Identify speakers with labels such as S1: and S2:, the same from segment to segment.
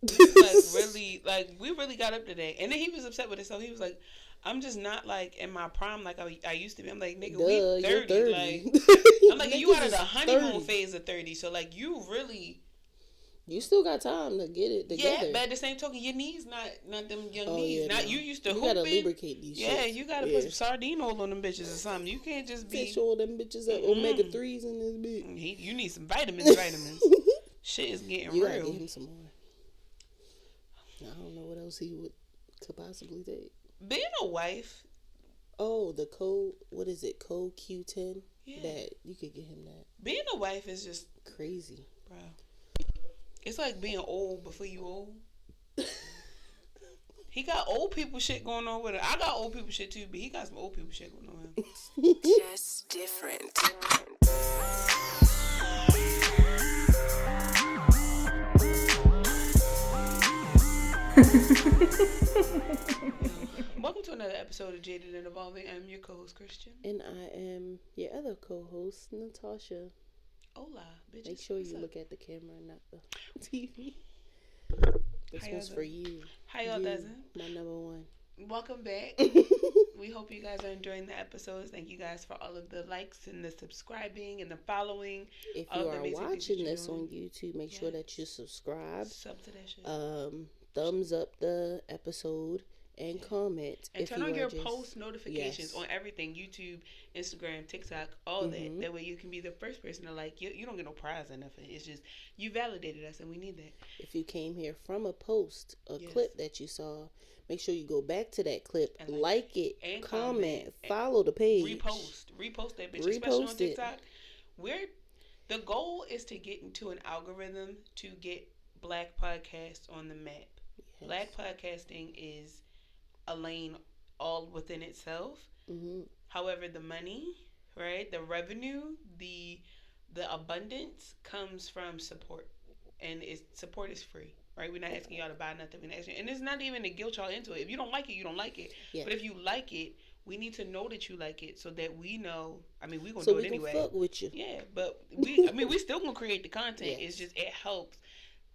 S1: Really, like, we really got up today. And then he was upset with himself. He was like, I'm just not, like, in my prime like I used to be. I'm like, nigga, we
S2: Duh, you're
S1: 30.
S2: 30.
S1: Like, I'm like, you
S2: Niggas
S1: out of the
S2: is
S1: honeymoon
S2: 30.
S1: phase of 30. So, like, you really...
S2: You still got time to get it
S1: Yeah,
S2: together.
S1: but at the same token, your knees not them young
S2: Oh
S1: knees.
S2: yeah,
S1: Not
S2: no.
S1: you used to
S2: You gotta
S1: hooping.
S2: lubricate these
S1: Yeah,
S2: shits.
S1: you gotta put
S2: Yeah.
S1: some sardine oil on them bitches or something. You can't just be...
S2: Fish oil them bitches up. Omega 3s in this bitch.
S1: You need some vitamins. Shit is getting
S2: You
S1: real.
S2: gotta get him some more. I don't know what else he could possibly take.
S1: Being a wife...
S2: Oh, the code, what is it? Code Q10?
S1: Yeah.
S2: That, you could get him that.
S1: Being a wife is just...
S2: Crazy.
S1: Bro. It's like being old before you old. He got old people shit going on with it. I got old people shit too, but he got some old people shit going on with him.
S3: Just different.
S1: Welcome to another episode of Jaded and Evolving. I'm your co-host, Christian.
S2: And I am your other co-host, Natasha.
S1: Hola, bitches.
S2: Make sure you
S1: up?
S2: look at the camera and not the TV. This
S1: How
S2: one's
S1: y'all
S2: for
S1: doing?
S2: you.
S1: How y'all doing?
S2: My number one.
S1: Welcome back. We hope you guys are enjoying the episodes. Thank you guys for all of the likes and the subscribing and the following.
S2: If you are watching this on YouTube, make sure that you subscribe.
S1: Sub to that shit.
S2: Thumbs up the episode and comment.
S1: And
S2: if
S1: turn
S2: you
S1: on your
S2: just...
S1: post notifications on everything. YouTube, Instagram, TikTok, all that. That way you can be the first person to like. You don't get no prize or nothing. It's just you validated us and we need that.
S2: If you came here from a post, a clip that you saw, make sure you go back to that clip, and like it, and comment, follow the page.
S1: Repost that bitch, especially on TikTok. The goal is to get into an algorithm to get Black podcasts on the map. Yes. Black podcasting is a lane all within itself. Mm-hmm. However, the money, right, the revenue, the abundance comes from support, and support is free. Right, we're not asking y'all to buy nothing. We're not asking, and it's not even to guilt y'all into it. If you don't like it, you don't like it. Yeah. But if you like it, we need to know that you like it so that we know. I mean, we're gonna do it anyway. Fuck with you. Yeah, but we still gonna create the content. Yes. It's just it helps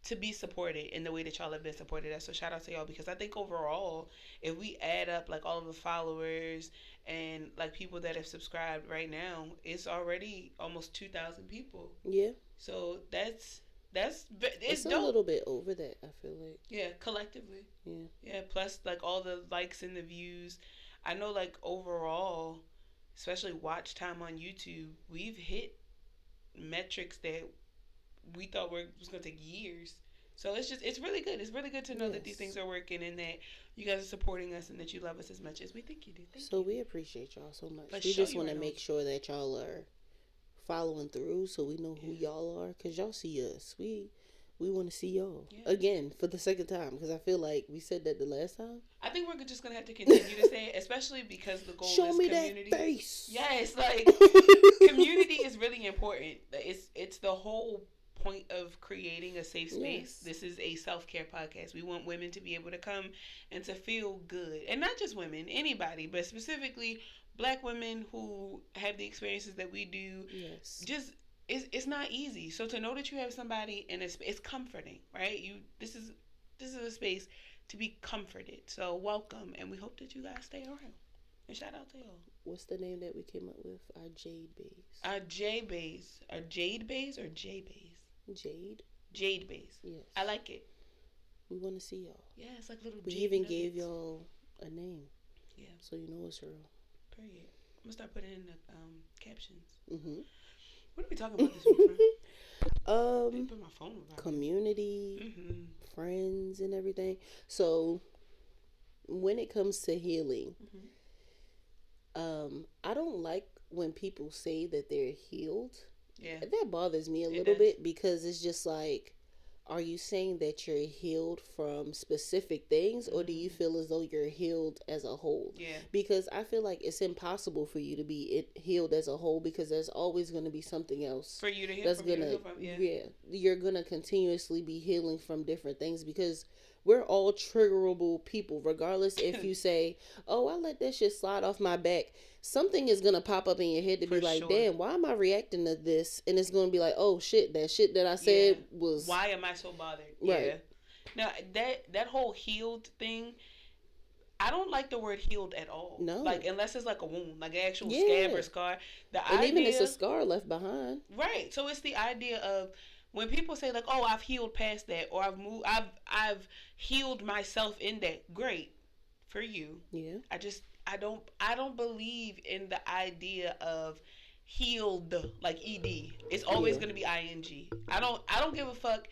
S1: to be supported in the way that y'all have been supported us. So shout out to y'all, because I think overall, if we add up like all of the followers and like people that have subscribed right now, it's already almost 2,000 people. Yeah. So it's
S2: a little bit over that, I feel like.
S1: Yeah, collectively. Yeah, plus like all the likes and the views. I know like overall, especially watch time on YouTube, we've hit metrics that we thought was going to take years. So it's really good. It's really good to know that these things are working and that you guys are supporting us and that you love us as much as we think you do. Thank you.
S2: We appreciate y'all so much. We just want to make sure that y'all are following through so we know who y'all are, because y'all see us. We want to see y'all again for the second time, because I feel like we said that the last time.
S1: I think we're just gonna have to continue to say it, especially because the goal is community. Show me that face. Yes, like community is really important. It's the whole point of creating a safe space. Yes. This is a self-care podcast. We want women to be able to come and to feel good, and not just women, anybody, but specifically Black women who have the experiences that we do. Yes. Just it's not easy. So to know that you have somebody and it's comforting, right? This is a space to be comforted. So welcome, and we hope that you guys stay around. And shout out to y'all.
S2: What's the name that we came up with? Our Jade Bays.
S1: Our Jade Bays. Our Jade Bays or J Bays? Jade Bays. Yes. I like it.
S2: We want to see y'all.
S1: Yeah, it's like little.
S2: We even gave y'all a name. Yeah. So you know it's real.
S1: Period. I'm gonna start putting in the captions.
S2: Mm-hmm.
S1: What are we talking about this week, friend?
S2: Put my phone around community, friends, and everything. So when it comes to healing, I don't like when people say that they're healed. Yeah, that bothers me a little bit, because it's just like, are you saying that you're healed from specific things, or do you feel as though you're healed as a whole? Yeah. Because I feel like it's impossible for you to be healed as a whole, because there's always going to be something else
S1: for you to heal
S2: that's
S1: from.
S2: You're going to continuously be healing from different things, because we're all triggerable people, regardless if you say, oh, I let that shit slide off my back. Something is going to pop up in your head to be like, damn, why am I reacting to this? And it's going to be like, oh, shit, that shit that I said was...
S1: Why am I so bothered?
S2: Right.
S1: Now that whole healed thing, I don't like the word healed at all.
S2: No.
S1: Like, unless it's like a wound, like an actual scab or scar.
S2: And even it's a scar left behind.
S1: Right. So it's the idea of when people say like, "Oh, I've healed past that," or I've healed myself in that. Great for you.
S2: Yeah.
S1: I don't believe in the idea of healed like ed. It's always going to be ing. I don't give a fuck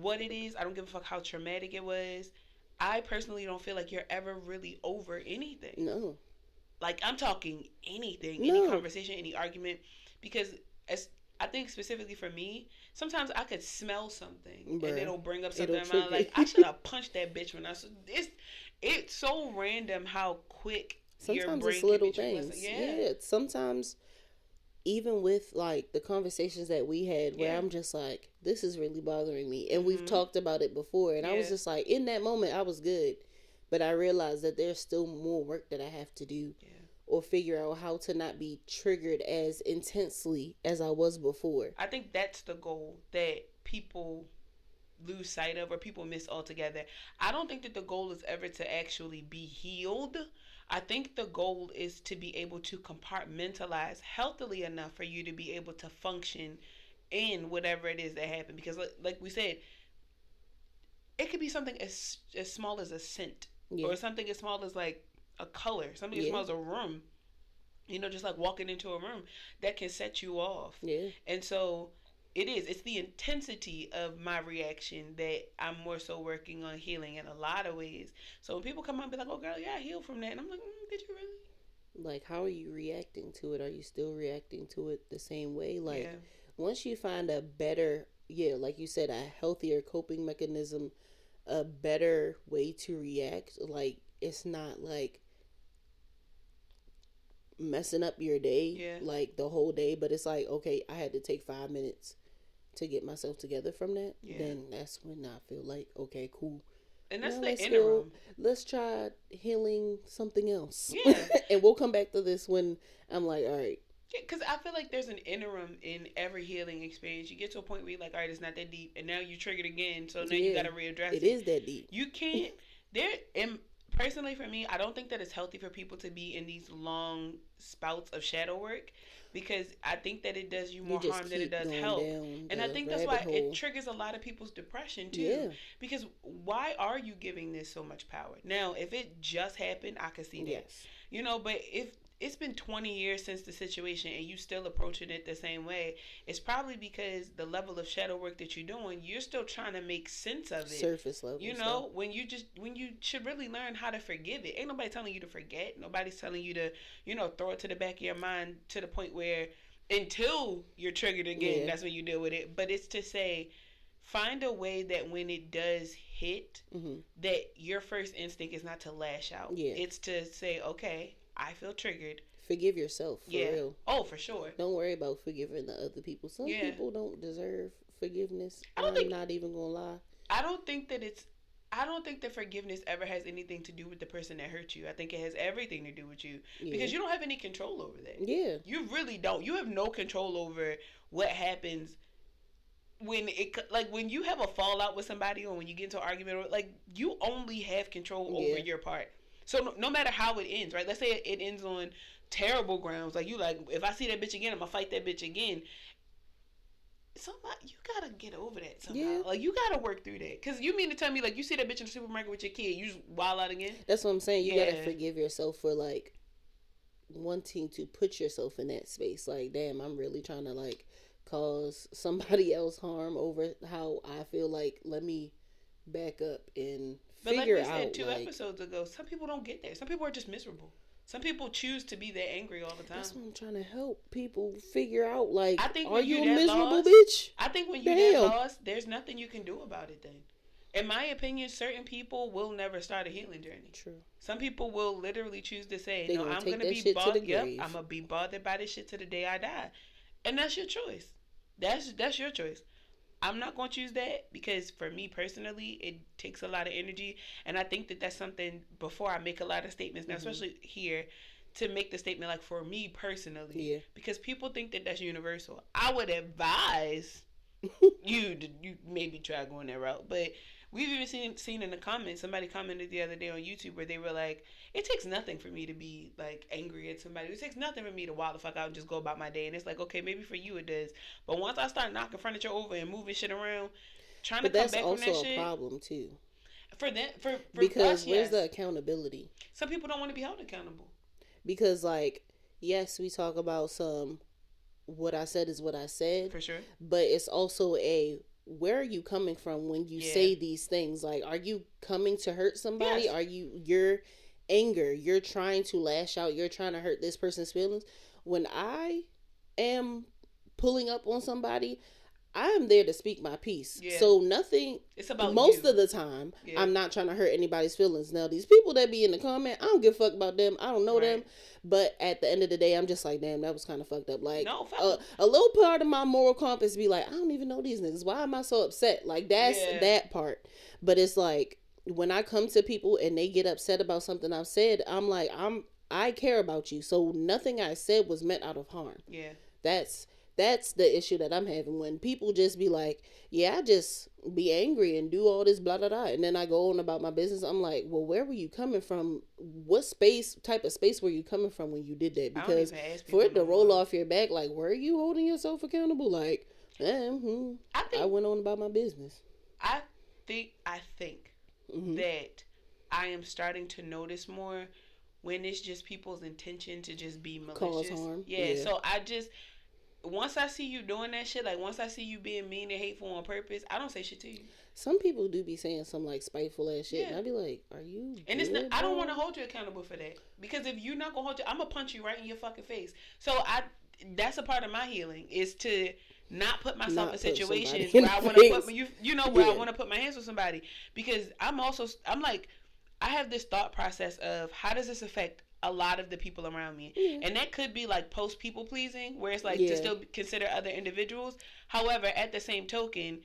S1: what it is. I don't give a fuck how traumatic it was. I personally don't feel like you're ever really over anything.
S2: No.
S1: Like, I'm talking anything, any conversation, any argument, because as I think specifically for me, sometimes I could smell something and it'll bring up something in my mind. Like, I should have punched that bitch when I saw it's so random how quick your brain
S2: it's little things. Yeah. Sometimes even with like the conversations that we had where I'm just like, this is really bothering me, and we've talked about it before, and I was just like, in that moment I was good, but I realized that there's still more work that I have to do or figure out how to not be triggered as intensely as I was before.
S1: I think that's the goal that people lose sight of or people miss altogether. I don't think that the goal is ever to actually be healed. I think the goal is to be able to compartmentalize healthily enough for you to be able to function in whatever it is that happened. Because like we said, it could be something as small as a scent or something as small as like a color, something as small as a room, just like walking into a room that can set you off. And so it's the intensity of my reaction that I'm more so working on healing in a lot of ways. So when people come up and be like, "Oh girl, yeah, I healed from that," and I'm like, did you really?
S2: Like, how are you reacting to it? Are you still reacting to it the same way? Like, once you find a better, like you said, a healthier coping mechanism, a better way to react, like, it's not like messing up your day, like the whole day, but it's like, okay, I had to take 5 minutes to get myself together from that. Then that's when I feel like, okay, cool.
S1: And that's the interim.
S2: Let's try healing something else. And we'll come back to this when I'm like, all right.
S1: Because I feel like there's an interim in every healing experience. You get to a point where you're like, all right, it's not that deep, and now you triggered again, so now you got to readdress it.
S2: It is that deep.
S1: You can't. Personally, for me, I don't think that it's healthy for people to be in these long spouts of shadow work, because I think that it does you more harm than it does help. And I think that's why it triggers a lot of people's depression too. Because why are you giving this so much power? Now, if it just happened, I could see that. But if it's been 20 years since the situation and you still approaching it the same way, it's probably because the level of shadow work that you're doing, you're still trying to make sense of it.
S2: Surface level.
S1: When you should really learn how to forgive it. Ain't nobody telling you to forget. Nobody's telling you to, throw it to the back of your mind to the point where until you're triggered again, that's when you deal with it. But it's to say, find a way that when it does hit, that your first instinct is not to lash out. It's to say, okay, I feel triggered.
S2: Forgive yourself, for real.
S1: Oh, for sure.
S2: Don't worry about forgiving the other people. Some people don't deserve forgiveness. I'm not even gonna lie.
S1: I don't think that forgiveness ever has anything to do with the person that hurt you. I think it has everything to do with you. Because you don't have any control over that. You really don't. You have no control over what happens when you have a fallout with somebody, or when you get into an argument, or like, you only have control over your part. So no matter how it ends, right? Let's say it ends on terrible grounds. Like, if I see that bitch again, I'm gonna fight that bitch again. You gotta get over that somehow. Like, you gotta work through that. Because you mean to tell me, like, you see that bitch in the supermarket with your kid, you just wild out again?
S2: That's what I'm saying. You gotta forgive yourself for, like, wanting to put yourself in that space. Like, damn, I'm really trying to, like, cause somebody else harm over how I feel. Like, let me back up and figure out. But like we said
S1: 2 episodes ago, some people don't get there. Some people are just miserable. Some people choose to be that angry all the time.
S2: That's what I'm trying to help people figure out. Like,
S1: I think
S2: are you a miserable bitch?
S1: I think when you're that lost, there's nothing you can do about it then. In my opinion, certain people will never start a healing journey.
S2: True.
S1: Some people will literally choose to say, no, I'm going to be bothered. I'm going to be bothered by this shit to the day I die. And that's your choice. That's your choice. I'm not going to choose that, because for me personally, it takes a lot of energy. And I think that that's something, before I make a lot of statements, now especially here, to make the statement, like, for me personally, because people think that that's universal. I would advise you maybe try going that route. But we've even seen in the comments, somebody commented the other day on YouTube where they were like, it takes nothing for me to be like angry at somebody. It takes nothing for me to wild the fuck out and just go about my day. And it's like, okay, maybe for you it does, but once I start knocking furniture over and moving shit around, trying to come back from that shit. But that's also
S2: a problem too.
S1: For them, for
S2: because
S1: us,
S2: where's the accountability?
S1: Some people don't want to be held accountable.
S2: Because like, yes, we talk about some. What I said is what I said.
S1: For sure.
S2: But it's also where are you coming from when you say these things? Like, are you coming to hurt somebody? Yes. Are your anger, you're trying to lash out, you're trying to hurt this person's feelings? When I am pulling up on somebody, I am there to speak my piece. Yeah. So nothing, it's about most of the time, I'm not trying to hurt anybody's feelings. Now, these people that be in the comment, I don't give a fuck about them. I don't know them. But at the end of the day, I'm just like, damn, that was kind of fucked up. Like, a little part of my moral compass be like, I don't even know these niggas. Why am I so upset? Like, that's that part. But it's like, when I come to people and they get upset about something I've said, I'm like, I care about you. So nothing I said was meant out of harm. Yeah. That's the issue that I'm having when people just be like, yeah, I just be angry and do all this blah, blah, blah. And then I go on about my business. I'm like, well, where were you coming from? What type of space were you coming from when you did that? Because for it to roll off your back, like, were you holding yourself accountable? Like, I went on about my business.
S1: I think that I am starting to notice more when it's just people's intention to just be malicious.
S2: Cause harm.
S1: Yeah. So once I see you doing that shit, like once I see you being mean and hateful on purpose, I don't say shit to you.
S2: Some people do be saying some like spiteful ass shit, and I be like, "Are you?"
S1: And good, it's not. I don't want to hold you accountable for that, because if you're not gonna hold you, I'm gonna punch you right in your fucking face. So that's a part of my healing, is to not put myself in situations where I want to put where I want to put my hands on somebody, because I'm like, I have this thought process of how does this affect a lot of the people around me, and that could be like post people pleasing, where it's like to still consider other individuals. However, at the same token,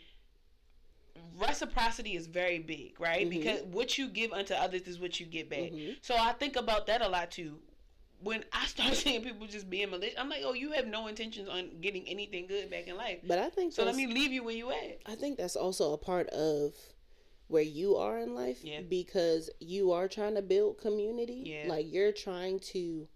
S1: reciprocity is very big, right? Because what you give unto others is what you get back. So I think about that a lot too. When I start seeing people just being malicious, I'm like, oh, you have no intentions on getting anything good back in life.
S2: But I think
S1: so. Let me leave you where you at.
S2: I think that's also a part of where you are in life, because you are trying to build community. Like, you're trying to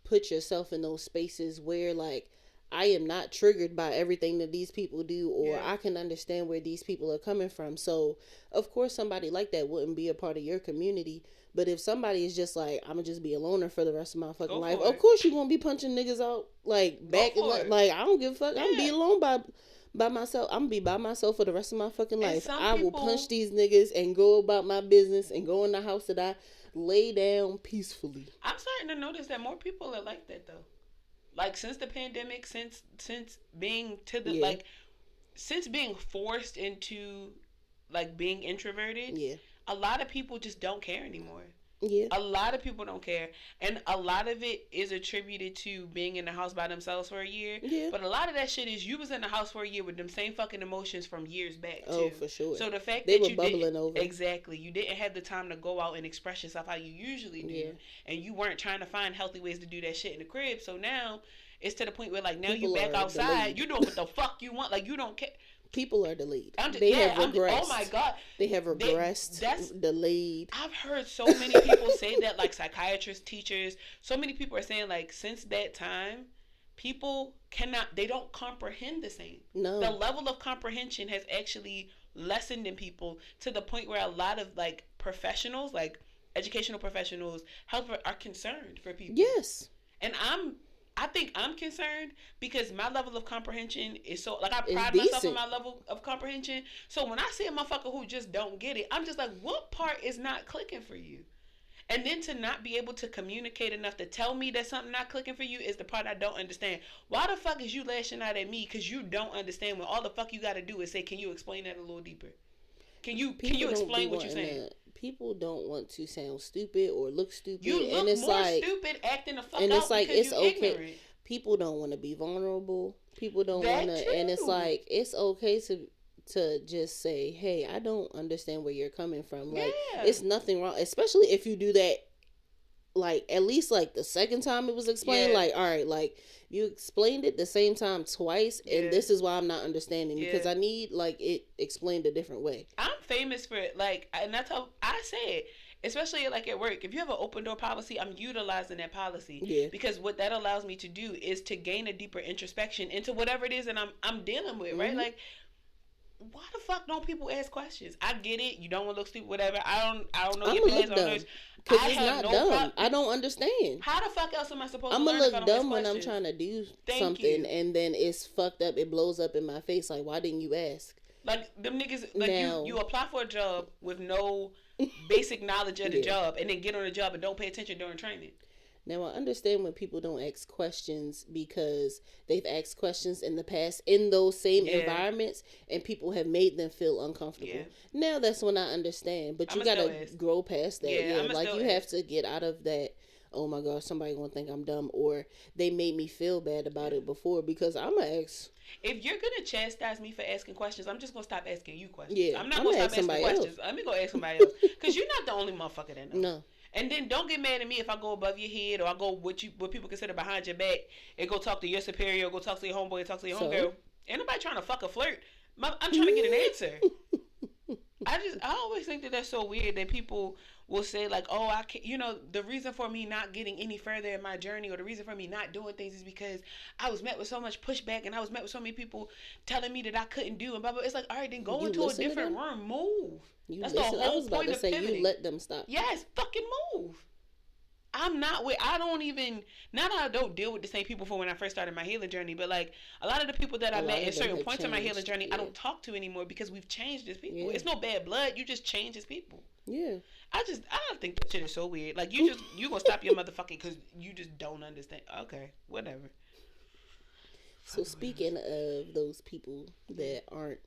S2: put yourself in those spaces where, like, I am not triggered by everything that these people do, or I can understand where these people are coming from. So of course somebody like that wouldn't be a part of your community. But if somebody is just like, I'm gonna just be a loner for the rest of my fucking life, of course you're gonna be punching niggas out like back. Like, I don't give a fuck. I'm gonna be alone by myself. I'm gonna be by myself for the rest of my fucking life. I will punch these niggas and go about my business and go in the house that I lay down peacefully.
S1: I'm starting to notice that more people are like that though. Like, since the pandemic, since being since being forced into like being introverted, a lot of people just don't care anymore. A lot of people don't care, and a lot of it is attributed to being in the house by themselves for a year. But a lot of that shit is you was in the house for a year with them same fucking emotions from years back too.
S2: Oh, for sure.
S1: So the fact
S2: they
S1: that
S2: were
S1: you
S2: bubbling over.
S1: Exactly, you didn't have the time to go out and express yourself how you usually do, and you weren't trying to find healthy ways to do that shit in the crib. So now it's to the point where, like, now people you back outside, you doing what the fuck you want, like, you don't care.
S2: People are delayed. They have regressed.
S1: Oh my God.
S2: They have regressed. That's delayed.
S1: I've heard so many people say that, like psychiatrists, teachers, so many people are saying, like, since that time, people they don't comprehend the same. No. The level of comprehension has actually lessened in people to the point where a lot of, like, professionals, like educational professionals, health are concerned for people.
S2: Yes.
S1: And I think I'm concerned because my level of comprehension is so, like, I pride myself on my level of comprehension. So when I see a motherfucker who just don't get it, I'm just like, what part is not clicking for you? And then to not be able to communicate enough to tell me that something not clicking for you is the part I don't understand. Why the fuck is you lashing out at me because you don't understand when all the fuck you got to do is say, can you explain that a little deeper? Can you explain what you're saying?
S2: People don't want to sound stupid or look stupid.
S1: You look
S2: and it's
S1: more
S2: like,
S1: stupid acting the fuck
S2: and
S1: out
S2: it's like,
S1: because
S2: it's
S1: you're
S2: okay.
S1: ignorant.
S2: People don't want to be vulnerable. People don't want to, and it's like, it's okay to just say, hey, I don't understand where you're coming from. Like, it's nothing wrong, especially if you do that like at least like the second time it was explained, like, all right, like you explained it the same time twice, and this is why I'm not understanding, because I need like it explained a different way.
S1: I'm famous for it, like, and that's how I say it. Especially like at work, if you have an open door policy, I'm utilizing that policy.
S2: Yeah.
S1: Because what that allows me to do is to gain a deeper introspection into whatever it is that I'm dealing with, right? Like, why the fuck don't people ask questions? I get it. You don't want to look stupid, whatever. I don't know your plans on this.
S2: Because it's not dumb. I don't understand.
S1: How the fuck else am I supposed to
S2: learn?
S1: I'm
S2: going to look dumb when I'm trying to do something, and then it's fucked up. It blows up in my face. Like, why didn't you ask?
S1: Like, them niggas, like, you apply for a job with no basic knowledge of the job, and then get on the job and don't pay attention during training.
S2: Now, I understand when people don't ask questions because they've asked questions in the past in those same environments, and people have made them feel uncomfortable. Yeah. Now, that's when I understand. But you got to grow past that. Yeah, like, you have to get out of that, oh my gosh, somebody going to think I'm dumb, or they made me feel bad about it before, because I'm going to ask.
S1: If you're going to chastise me for asking questions, I'm just going to stop asking you questions. Yeah, I'm not going to stop asking questions. Let me go ask somebody else. Because you're not the only motherfucker that knows. No. And then don't get mad at me if I go above your head, or I go what people consider behind your back, and go talk to your superior, or go talk to your homeboy, and talk to your homegirl. Ain't nobody trying to fuck a flirt. I'm trying to get an answer. I always think that that's so weird that people will say, like, oh, I can't, the reason for me not getting any further in my journey, or the reason for me not doing things, is because I was met with so much pushback, and I was met with so many people telling me that I couldn't do, and blah, blah. It's like, all right, then go into a different room, move. That's the whole point of pivoting.
S2: You let them stop.
S1: Yes, fucking move. I don't even, now that I don't deal with the same people from when I first started my healing journey, but like a lot of the people that I met at certain points in my healing journey, I don't talk to anymore, because we've changed as people. It's no bad blood. You just change as people. Yeah. I don't think that shit is so weird. Like, you gonna stop your motherfucking, because you just don't understand. Okay, whatever.
S2: So speaking of those people that aren't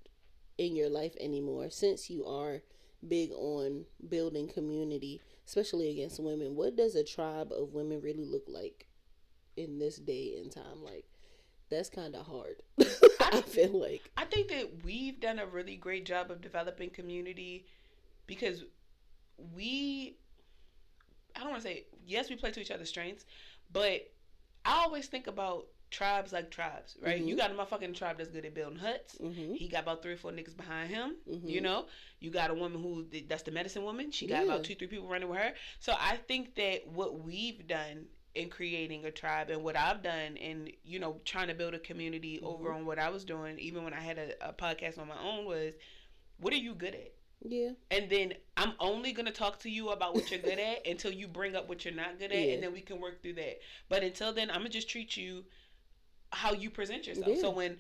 S2: in your life anymore, since you are big on building community, especially against women, what does a tribe of women really look like in this day and time? Like, that's kind of hard. I feel like.
S1: I think that we've done a really great job of developing community, because I don't want to say, yes, we play to each other's strengths, but I always think about tribes like tribes, right? Mm-hmm. You got a motherfucking tribe that's good at building huts. Mm-hmm. He got about 3 or 4 niggas behind him. Mm-hmm. You got a woman that's the medicine woman. She got about 2-3 people running with her. So I think that what we've done in creating a tribe, and what I've done in, trying to build a community over on what I was doing, even when I had a podcast on my own, was, what are you good at? Yeah. And then I'm only going to talk to you about what you're good at until you bring up what you're not good at, and then we can work through that. But until then, I'm going to just treat you how you present yourself. Yeah. So when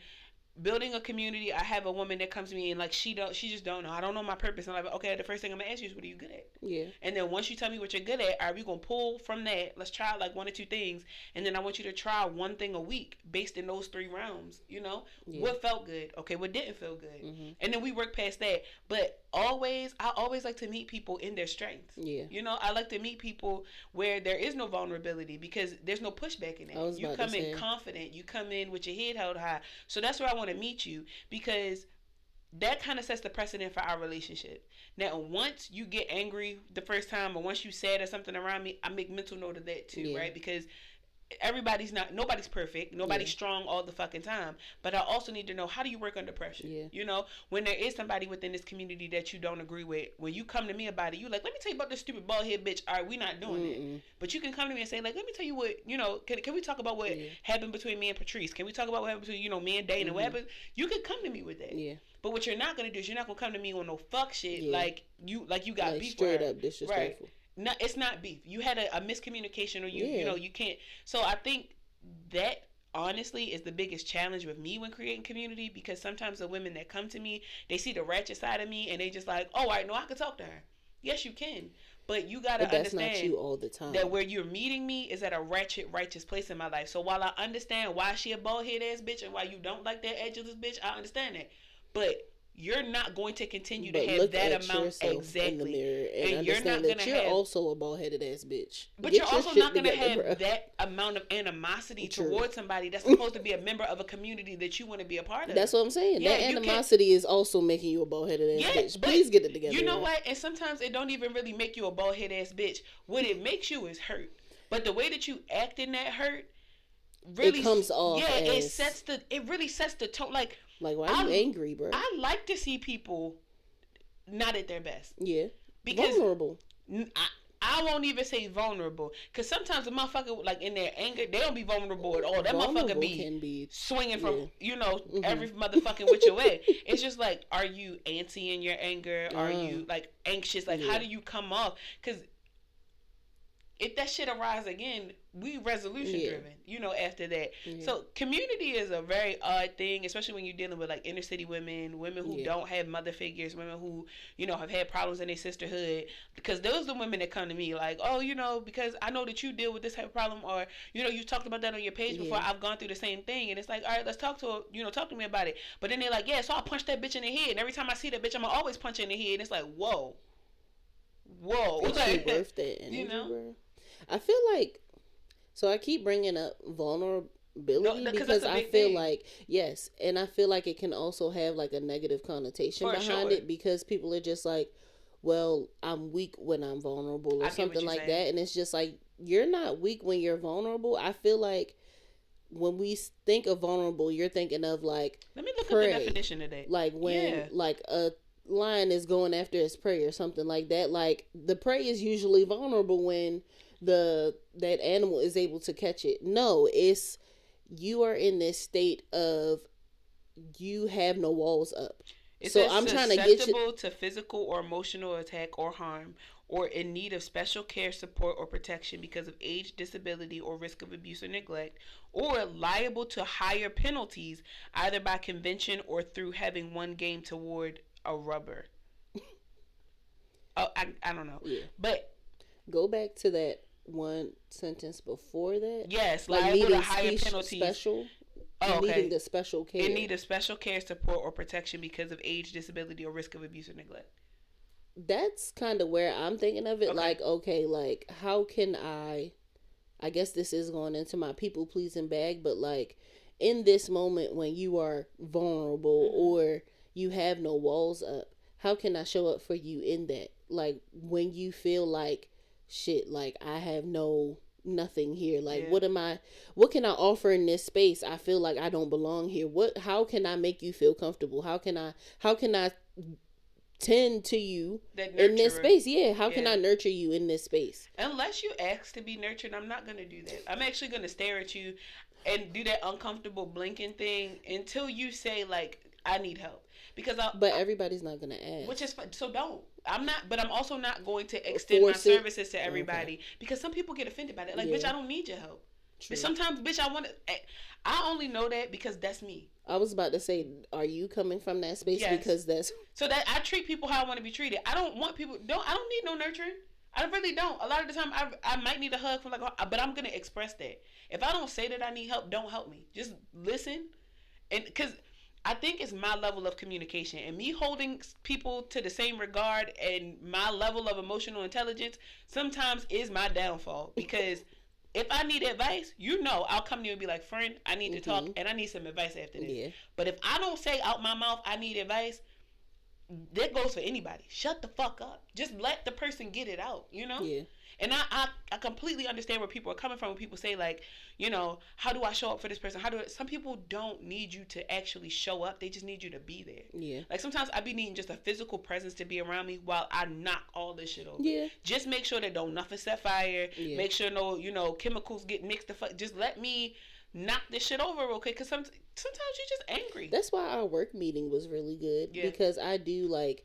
S1: building a community, I have a woman that comes to me and like she just don't know. I don't know my purpose. And I'm like, okay, the first thing I'm gonna ask you is, what are you good at? Yeah. And then once you tell me what you're good at, are we gonna pull from that? Let's try like 1 or 2 things, and then I want you to try 1 thing a week based in those 3 realms. What felt good? Okay, what didn't feel good? Mm-hmm. And then we work past that. But I always like to meet people in their strengths. Yeah. I like to meet people where there is no vulnerability, because there's no pushback in it. You come in confident. You come in with your head held high. So that's where I want to meet you, because that kind of sets the precedent for our relationship. Now, once you get angry the first time, or once you said or something around me, I make mental note of that too, right? Because nobody's perfect. Nobody's strong all the fucking time. But I also need to know, how do you work under pressure? Yeah. When there is somebody within this community that you don't agree with, when you come to me about it, you like, let me tell you about this stupid bald head bitch. All right, we not doing that. But you can come to me and say, like, let me tell you what, can we talk about what happened between me and Patrice? Can we talk about what happened between, me and Dane and what happened? You can come to me with that. Yeah. But what you're not going to do is, you're not going to come to me on no fuck shit like you got beef
S2: straight up disrespectful.
S1: Right. No, it's not beef. You had a miscommunication, or you can't. So I think that honestly is the biggest challenge with me when creating community, because sometimes the women that come to me, they see the ratchet side of me, and they just like, oh, I know I can talk to her. Yes, you can. But you got to understand
S2: not you all the time.
S1: That where you're meeting me is at a ratchet, righteous place in my life. So while I understand why she a bald head ass bitch, and why you don't like that edgeless bitch, I understand that. But you're not going to continue to have that amount exactly
S2: in the mirror
S1: and you're not
S2: that you're also a bald-headed ass bitch.
S1: But you're also not going to have that amount of animosity towards somebody that's supposed to be a member of a community that you want to be a part of.
S2: That's what I'm saying. That animosity is also making you a bald-headed ass bitch. Please get it together.
S1: You know what? And sometimes it don't even really make you a bald-headed ass bitch. What it makes you is hurt. But the way that you act in that hurt really
S2: it comes off.
S1: Yeah, it really sets the tone. Like
S2: why are you angry, bro?
S1: I like to see people not at their best.
S2: Yeah. Because vulnerable.
S1: I won't even say vulnerable, because sometimes the motherfucker, like, in their anger, they don't be vulnerable at all. That motherfucker be swinging from every motherfucking which way. It's just like, are you antsy in your anger? Are you like anxious? Like, how do you come off? Because if that shit arise again, we resolution driven, after that. Yeah. So community is a very odd thing, especially when you're dealing with like inner city women who don't have mother figures, women who, have had problems in their sisterhood. Because those are the women that come to me like, oh, because I know that you deal with this type of problem, or, you talked about that on your page before. I've gone through the same thing. And it's like, all right, let's talk to me about it. But then they're like, yeah, so I'll punch that bitch in the head. And every time I see that bitch, I'm always punch in the head. And it's like, whoa.
S2: It's like, worth that energy, bro? I feel like, so I keep bringing up vulnerability because I feel like, yes, and I feel like it can also have like a negative connotation behind it, because people are just like, well, I'm weak when I'm vulnerable or something like that. And it's just like, you're not weak when you're vulnerable. I feel like when we think of vulnerable, you're thinking of like,
S1: let me look at the definition of that.
S2: Like when like a lion is going after its prey or something like that. Like the prey is usually vulnerable when that animal is able to catch it. No, it's you are in this state of you have no walls up.
S1: So I'm trying to get you to physical or emotional attack or harm, or in need of special care, support, or protection because of age, disability, or risk of abuse or neglect, or liable to higher penalties either by convention or through having one game toward a rubber. I don't know. Yeah. But
S2: go back to that one sentence before that.
S1: Yes, like liable to higher penalties.
S2: Special. Oh, okay. Needing the special care.
S1: In need of special care, support, or protection because of age, disability, or risk of abuse or neglect.
S2: That's kind of where I'm thinking of it. Okay. Like, how can I guess this is going into my people pleasing bag, but like in this moment when you are vulnerable or you have no walls up, how can I show up for you in that? Like when you feel like shit, like I have nothing here. Like what can I offer in this space? I feel like I don't belong here. How can I make you feel comfortable? How can I tend to you in this space? How can I nurture you in this space?
S1: Unless you ask to be nurtured, I'm not going to do that. I'm actually going to stare at you and do that uncomfortable blinking thing until you say like, I need help. But
S2: everybody's not going to ask.
S1: Which is fun. So don't. But I'm also not going to extend my services to everybody because some people get offended by that. Like, bitch, I don't need your help. True. But sometimes, bitch, I only know that because that's me.
S2: I was about to say, are you coming from that space? Yes. Because that's...
S1: So that I treat people how I want to be treated. I don't want people... I don't need no nurturing. I really don't. A lot of the time, I might need a hug from but I'm going to express that. If I don't say that I need help, don't help me. Just listen. And because... I think it's my level of communication and me holding people to the same regard and my level of emotional intelligence sometimes is my downfall, because if I need advice, I'll come to you and be like, friend, I need to talk and I need some advice after this. Yeah. But if I don't say out my mouth, I need advice, that goes for anybody. Shut the fuck up. Just let the person get it out, Yeah. And I completely understand where people are coming from when people say like, how do I show up for this person? Some people don't need you to actually show up. They just need you to be there. Yeah. Like sometimes I be needing just a physical presence to be around me while I knock all this shit over. Yeah. Just make sure that don't nothing set fire. Yeah. Make sure no, chemicals get mixed. Just let me knock this shit over real quick. Cause sometimes you're just angry.
S2: That's why our work meeting was really good. Yeah. Because I do like...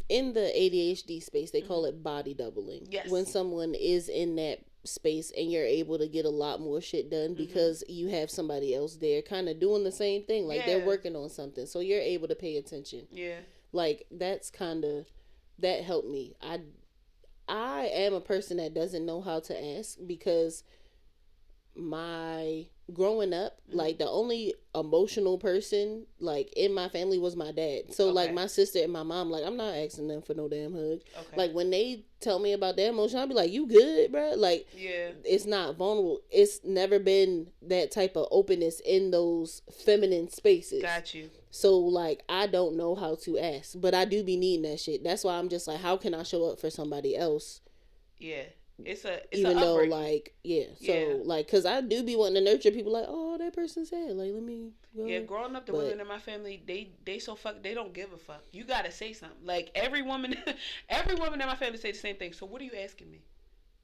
S2: In the ADHD space, they call it body doubling. Yes. When someone is in that space and you're able to get a lot more shit done because you have somebody else there kind of doing the same thing. Like they're working on something. So you're able to pay attention. Yeah. Like that's kind of, that helped me. I am a person that doesn't know how to ask because my growing up, like the only emotional person like in my family was my dad. So like my sister and my mom, like I'm not asking them for no damn hug. Like when they tell me about their emotion, I'll be like, you good, bro? Like it's not vulnerable. It's never been that type of openness in those feminine spaces.
S1: Got you.
S2: So like I don't know how to ask, but I do be needing that shit. That's why I'm just like, how can I show up for somebody else?
S1: Yeah. It's
S2: even though like like because I do be wanting to nurture people like, oh, that person's sad, like let me go.
S1: Yeah, growing up, the women in my family, they so they don't give a fuck. You gotta say something. Like every woman in my family say the same thing. So what are you asking me?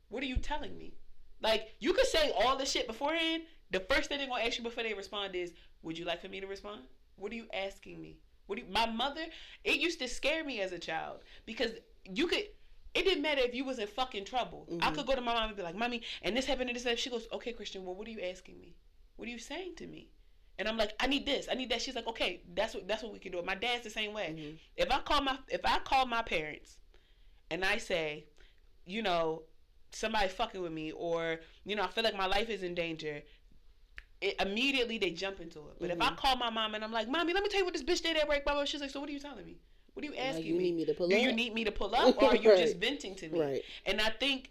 S1: What are you telling me? Like you could say all the shit beforehand. The first thing they're gonna ask you before they respond is, would you like for me to respond? What are you asking me? My mother, it used to scare me as a child because you could. It didn't matter if you was in fucking trouble. I could go to my mom and be like, Mommy, and this happened and this happened. She goes, okay, Christian, well, what are you asking me? What are you saying to me? And I'm like, I need this, I need that. She's like, okay, that's what we can do. My dad's the same way. If I call my parents and I say, you know, somebody fucking with me, or, you know, I feel like my life is in danger, immediately they jump into it. But if I call my mom and I'm like, Mommy, let me tell you what this bitch did at work, blah, blah, she's like, so what are you telling me? What are you asking
S2: you
S1: me?
S2: Need me to pull
S1: Do
S2: up?
S1: you need me to pull up, or are you just venting to me?
S2: Right.
S1: And I think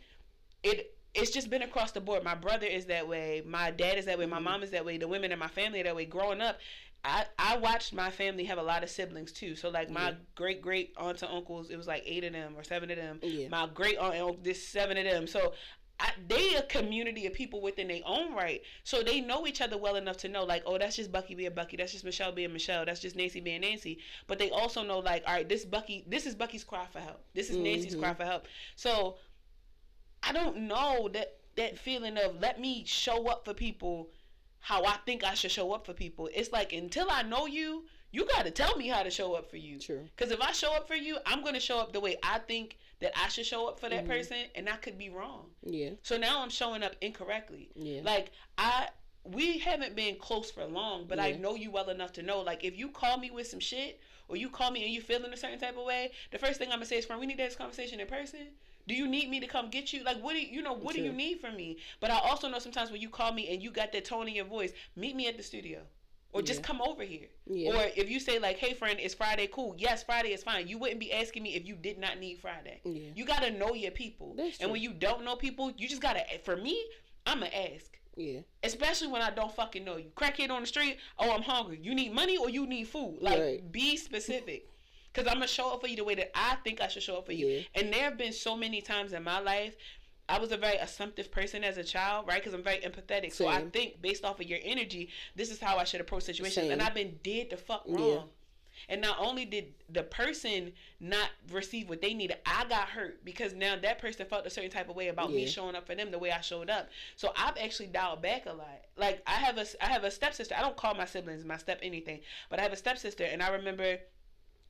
S1: it's just been across the board. My brother is that way. My dad is that way. My mom is that way. The women in my family are that way. Growing up, I watched my family have a lot of siblings too. So like my great aunts and uncles, it was like 8 of them or 7 of them. Yeah. My great aunt and uncle, there's 7 of them. So they a community of people within their own right. So they know each other well enough to know, like, oh, that's just Bucky being Bucky. That's just Michelle being Michelle. That's just Nancy being Nancy. But they also know, like, all right, this is Bucky's cry for help. This is Nancy's cry for help. So I don't know that feeling of let me show up for people how I think I should show up for people. It's like, until I know you, you got to tell me how to show up for you. True. Because if I show up for you, I'm going to show up the way I think that I should show up for that person, and I could be wrong. Yeah. So now I'm showing up incorrectly. Yeah. Like, we haven't been close for long, but I know you well enough to know, like, if you call me with some shit, or you call me and you feeling a certain type of way, the first thing I'm going to say is, friend, we need to have this conversation in person. Do you need me to come get you? Like, what do you need from me? But I also know sometimes when you call me and you got that tone in your voice, meet me at the studio. Or just come over here. Yeah. Or if you say, like, hey, friend, it's Friday, cool. Yes, Friday is fine. You wouldn't be asking me if you did not need Friday. Yeah. You got to know your people. And when you don't know people, you just got to, for me, I'm going to ask. Yeah. Especially when I don't fucking know you. Crackhead on the street, oh, I'm hungry. You need money or you need food? Like, be specific. Because I'm going to show up for you the way that I think I should show up for you. Yeah. And there have been so many times in my life, I was a very assumptive person as a child, right? Because I'm very empathetic. Same. So I think based off of your energy, this is how I should approach situations. Same. And I've been dead the fuck wrong. Yeah. And not only did the person not receive what they needed, I got hurt because now that person felt a certain type of way about me showing up for them the way I showed up. So I've actually dialed back a lot. Like I have a stepsister. I don't call my siblings my step anything, but I have a stepsister, and I remember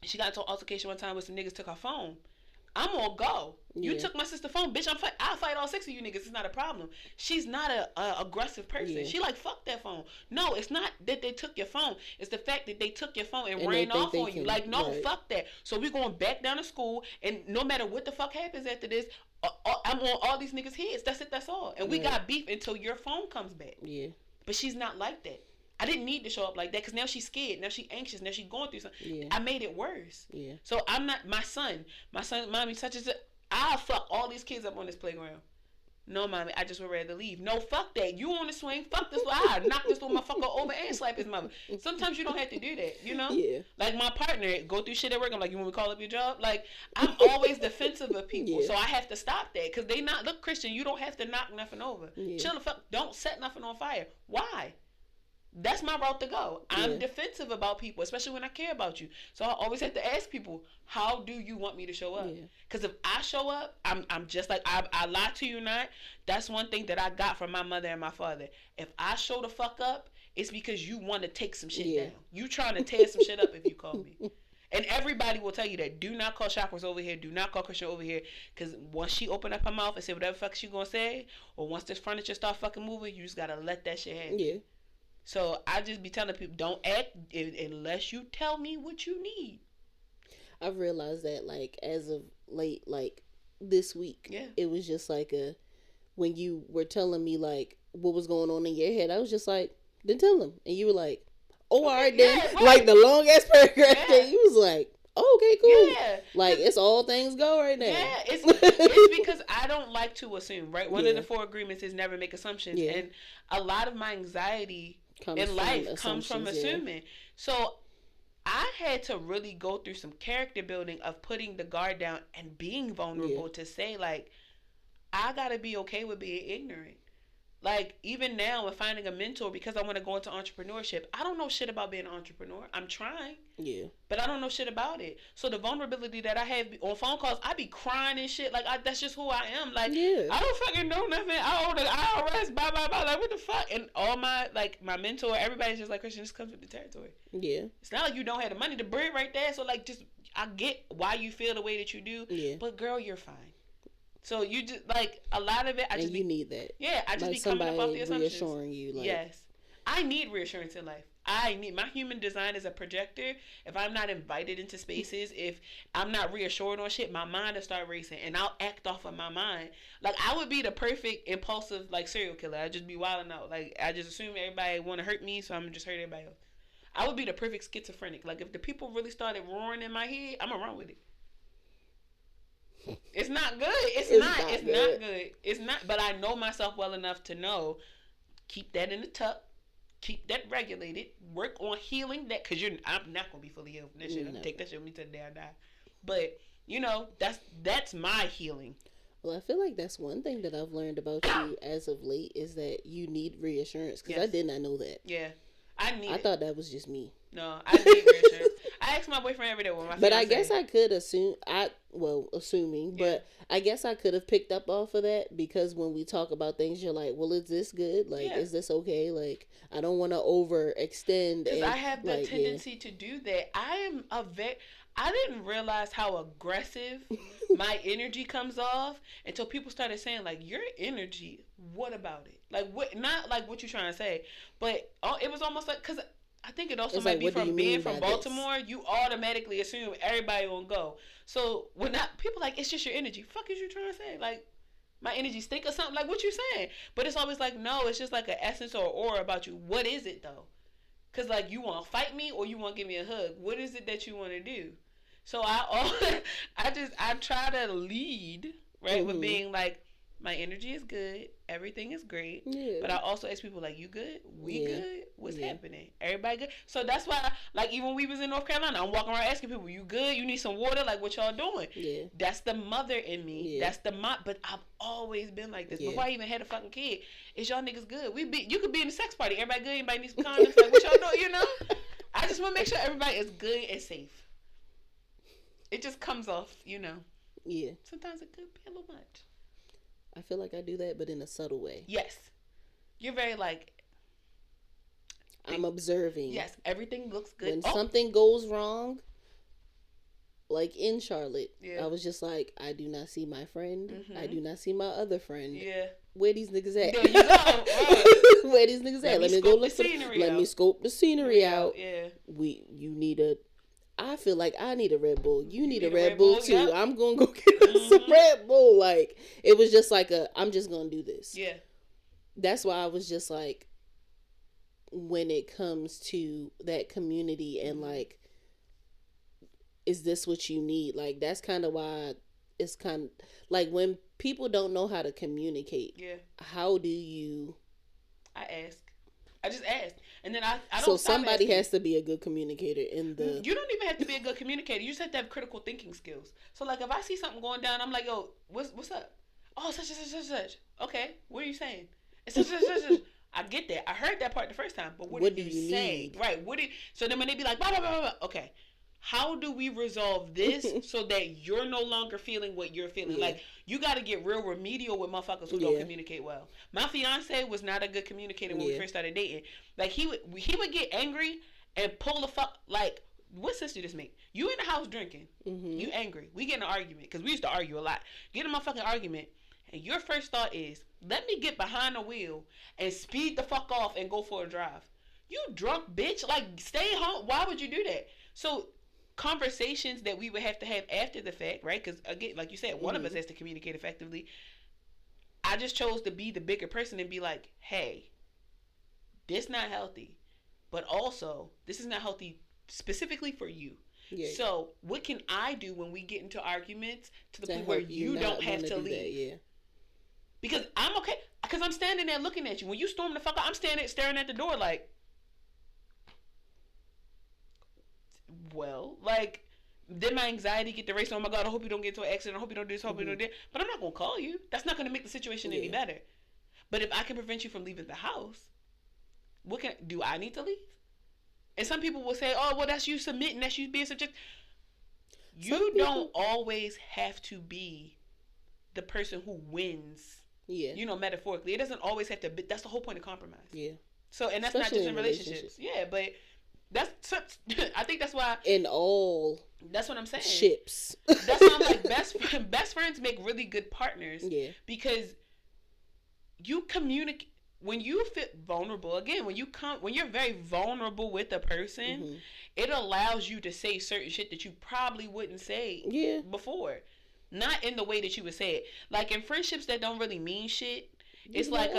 S1: she got into an altercation one time with some niggas took her phone. I'm gonna go. Yeah. You took my sister's phone, bitch. I'll fight all 6 of you niggas. It's not a problem. She's not a aggressive person. Yeah. She like, fuck that phone. No, it's not that they took your phone. It's the fact that they took your phone and ran off on you. Like, no, fuck that. So we going back down to school, and no matter what the fuck happens after this, I'm on all these niggas' heads. That's it. That's all. And we got beef until your phone comes back. Yeah. But she's not like that. I didn't need to show up like that because now she's scared. Now she's anxious. Now she's going through something. Yeah. I made it worse. Yeah. So I'm not, my son, mommy, such as I'll fuck all these kids up on this playground. No, mommy, I just would rather leave. No, fuck that. You on the swing, fuck this. I'll knock this little motherfucker over and slap his mother. Sometimes you don't have to do that, you know? Yeah. Like my partner, go through shit at work. I'm like, you want me to call up your job? Like, I'm always defensive of people. Yeah. So I have to stop that because they not, look, Christian, you don't have to knock nothing over. Yeah. Chill the fuck, don't set nothing on fire. Why? That's my route to go. I'm defensive about people, especially when I care about you. So I always have to ask people, how do you want me to show up? Because if I show up, I'm just like, I lie to you not. That's one thing that I got from my mother and my father. If I show the fuck up, it's because you want to take some shit down. You trying to tear some shit up if you call me. And everybody will tell you that. Do not call Chakras over here. Do not call Christian over here. Because once she open up her mouth and say whatever fuck she going to say, or once this furniture start fucking moving, you just got to let that shit happen. Yeah. So I just be telling people, don't act unless you tell me what you need.
S2: I've realized that, like, as of late, like, this week, it was just like when you were telling me, like, what was going on in your head. I was just like, then tell him. And you were like, oh, all right then. Yeah, right. Like the long ass paragraph thing. You was like, oh, okay, cool. Yeah. Like it's all things go right now.
S1: Yeah, it's because I don't like to assume, right? One of the 4 agreements is never make assumptions. Yeah. And a lot of my anxiety in life comes from assuming. So I had to really go through some character building of putting the guard down and being vulnerable to say, like, I gotta be okay with being ignorant. Like, even now with finding a mentor, because I want to go into entrepreneurship, I don't know shit about being an entrepreneur. I'm trying. Yeah. But I don't know shit about it. So the vulnerability that I have on phone calls, I be crying and shit. Like, that's just who I am. Like, I don't fucking know nothing. I owe the IRS, blah, blah, blah. Like, what the fuck? And all my mentor, everybody's just like, Christian, this comes with the territory. Yeah. It's not like you don't have the money, the bread right there. So, like, just, I get why you feel the way that you do. Yeah. But, girl, you're fine. So you just like a lot of it.
S2: You need that.
S1: Yeah, I just like be coming up off the assumptions.
S2: Reassuring you. Like,
S1: yes, I need reassurance in life. I need my human design as a projector. If I'm not invited into spaces, if I'm not reassured on shit, my mind will start racing, and I'll act off of my mind. Like I would be the perfect impulsive like serial killer. I'd just be wilding out. Like I just assume everybody want to hurt me, so I'm gonna just hurt everybody else. I would be the perfect schizophrenic. Like if the people really started roaring in my head, I'm gonna run with it. It's not good. It's not good. It's not. But I know myself well enough to know, keep that in the tuck, keep that regulated, work on healing that, because I'm not gonna be fully healed from that shit. No. Take that shit with me till the day I die. But that's my healing.
S2: Well, I feel like that's one thing that I've learned about you as of late is that you need reassurance, because I did not know that.
S1: Yeah, I
S2: thought that was just me.
S1: No, I need reassurance. I ask my boyfriend every day when my
S2: But I guess I could assuming, but I guess I could have picked up off of that, because when we talk about things, you're like, well, is this good? Like, is this okay? Like, I don't want to overextend.
S1: Because I have the tendency to do that. I didn't realize how aggressive my energy comes off until people started saying, like, your energy, what about it? Like, what? Not like what you're trying to say, but it was almost like, because I think it also might be from being from Baltimore. This? You automatically assume everybody will go. So when people like, it's just your energy. Fuck is you trying to say? Like, my energy stink or something? Like, what you saying? But it's always like, no, it's just like an essence or aura about you. What is it though? Because like, you want to fight me or you want to give me a hug? What is it that you want to do? So I try to lead with being like, my energy is good. Everything is great. Yeah. But I also ask people, like, you good? We good? What's happening? Everybody good? So that's why, like, even when we was in North Carolina, I'm walking around asking people, you good? You need some water? Like, what y'all doing? Yeah. That's the mother in me. Yeah. That's but I've always been like this. Yeah. Before I even had a fucking kid, is y'all niggas good? You could be in a sex party. Everybody good? Anybody need some condoms? Like, what y'all doing? You know? I just want to make sure everybody is good and safe. It just comes off, you know. Yeah. Sometimes it could be a little much.
S2: I feel like I do that, but in a subtle way.
S1: Yes. You're very like...
S2: I'm observing.
S1: Yes, everything looks good.
S2: When something goes wrong, like in Charlotte, I was just like, I do not see my friend. Mm-hmm. I do not see my other friend. Yeah. Where these niggas at?
S1: There you go. Right.
S2: Where these niggas at? Let me go look. Let me scope the scenery out. Yeah. I feel like I need a Red Bull. You need a Red Bull too. Yep. I'm going to go get some Red Bull. Like, it was just like I'm just going to do this. Yeah. That's why I was just like, when it comes to that community and like, is this what you need? Like, that's kind of why it's kind of like when people don't know how to communicate. Yeah. How do you?
S1: I just ask. And then I don't.
S2: So somebody has to be a good communicator in the.
S1: You don't even have to be a good communicator. You just have to have critical thinking skills. So like, if I see something going down, I'm like, yo, what's up? Oh, such and such. Okay, what are you saying? It's such. I get that. I heard that part the first time, but what did you say? Need? Right. So then when they be like, blah blah blah blah. Okay, how do we resolve this so that you're no longer feeling what you're feeling? Yeah. Like, you got to get real remedial with motherfuckers who don't communicate well. My fiance was not a good communicator when we first started dating. Like, he would get angry and pull the fuck, like, what sense do this make? You in the house drinking. Mm-hmm. You angry. We get in an argument, because we used to argue a lot. Get in my fucking argument, and your first thought is, let me get behind the wheel and speed the fuck off and go for a drive. You drunk bitch. Like, stay home. Why would you do that? So, conversations that we would have to have after the fact, right? Because again, like you said, one of us has to communicate effectively. I just chose to be the bigger person and be like, hey, this not healthy, but also this is not healthy specifically for you. Yeah. So what can I do when we get into arguments to the point where you don't have to leave? That, yeah. Because I'm okay. Because I'm standing there looking at you. When you storm the fuck out, I'm staring at the door like, well, like, then my anxiety get the race. Oh my God, I hope you don't get into an accident. I hope you don't do this. I hope you don't do that. But I'm not going to call you. That's not going to make the situation any better. But if I can prevent you from leaving the house, do I need to leave? And some people will say, oh, well, that's you submitting. That's you being subject. You don't always have to be the person who wins. Yeah. You know, metaphorically. It doesn't always have to be. That's the whole point of compromise. Yeah. So, and that's especially not just in relationships. Yeah, but I think that's why. In all. That's what I'm saying. Ships. That's why I'm like, best friends make really good partners. Yeah. Because you communicate. When you feel vulnerable, again, when you're very vulnerable with a person, it allows you to say certain shit that you probably wouldn't say before. Not in the way that you would say it. Like in friendships that don't really mean shit, it's like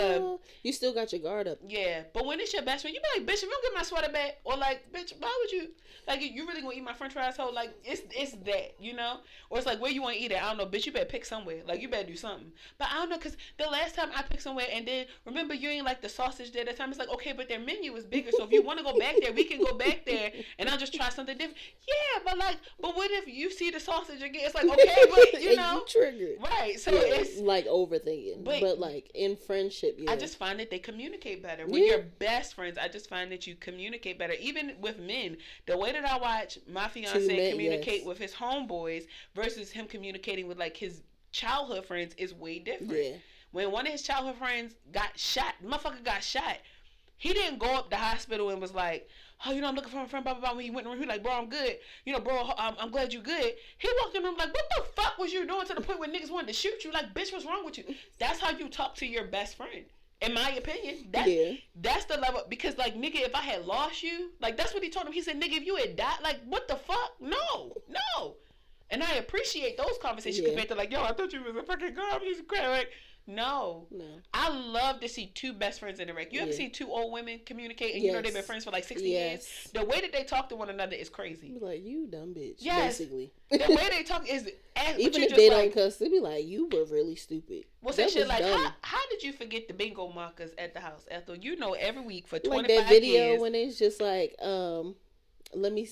S2: you still got your guard up.
S1: Yeah, but when it's your best friend, you be like, bitch, if you don't get my sweater back, or like, bitch, why would you? Like, you really gonna eat my French fries? Hoe? Like, it's that, you know? Or it's like, where you want to eat it? I don't know, bitch. You better pick somewhere. Like, you better do something. But I don't know, cause the last time I picked somewhere, and then remember you ain't like the sausage there. That time it's like, okay, but their menu is bigger, so if you want to go back there, we can go back there, and I'll just try something different. Yeah, but what if you see the sausage again? It's like, okay, but you know, you triggered, right? So it's
S2: like overthinking, but like in friendship,
S1: I just find that they communicate better. When you're best friends, I just find that you communicate better. Even with men, the way that I watch my fiance communicate with his homeboys versus him communicating with like his childhood friends is way different. Yeah. When one of his childhood friends got shot, motherfucker got shot, he didn't go up the hospital and was like, oh, you know, I'm looking for a friend, blah, blah, blah. When he went in the room, he like, bro, I'm good. You know, bro, I'm glad you good. He walked in the room like, what the fuck was you doing to the point where niggas wanted to shoot you? Like, bitch, what's wrong with you? That's how you talk to your best friend. In my opinion, that's the level. Because, like, nigga, if I had lost you, like, that's what he told him. He said, nigga, if you had died, like, what the fuck? No. And I appreciate those conversations compared to, like, yo, I thought you was a fucking girl. You was a crap. Like, no. I love to see two best friends interact. You ever see two old women communicate and you know they've been friends for like 60 years? The way that they talk to one another is crazy.
S2: Be like, you dumb bitch. Basically.
S1: The way they talk is
S2: even if they don't cuss, they be like, you were really stupid.
S1: Well, say shit like, how did you forget the bingo markers at the house, Ethel? You know, every week for 25 years.
S2: Like that video when it's just like, let me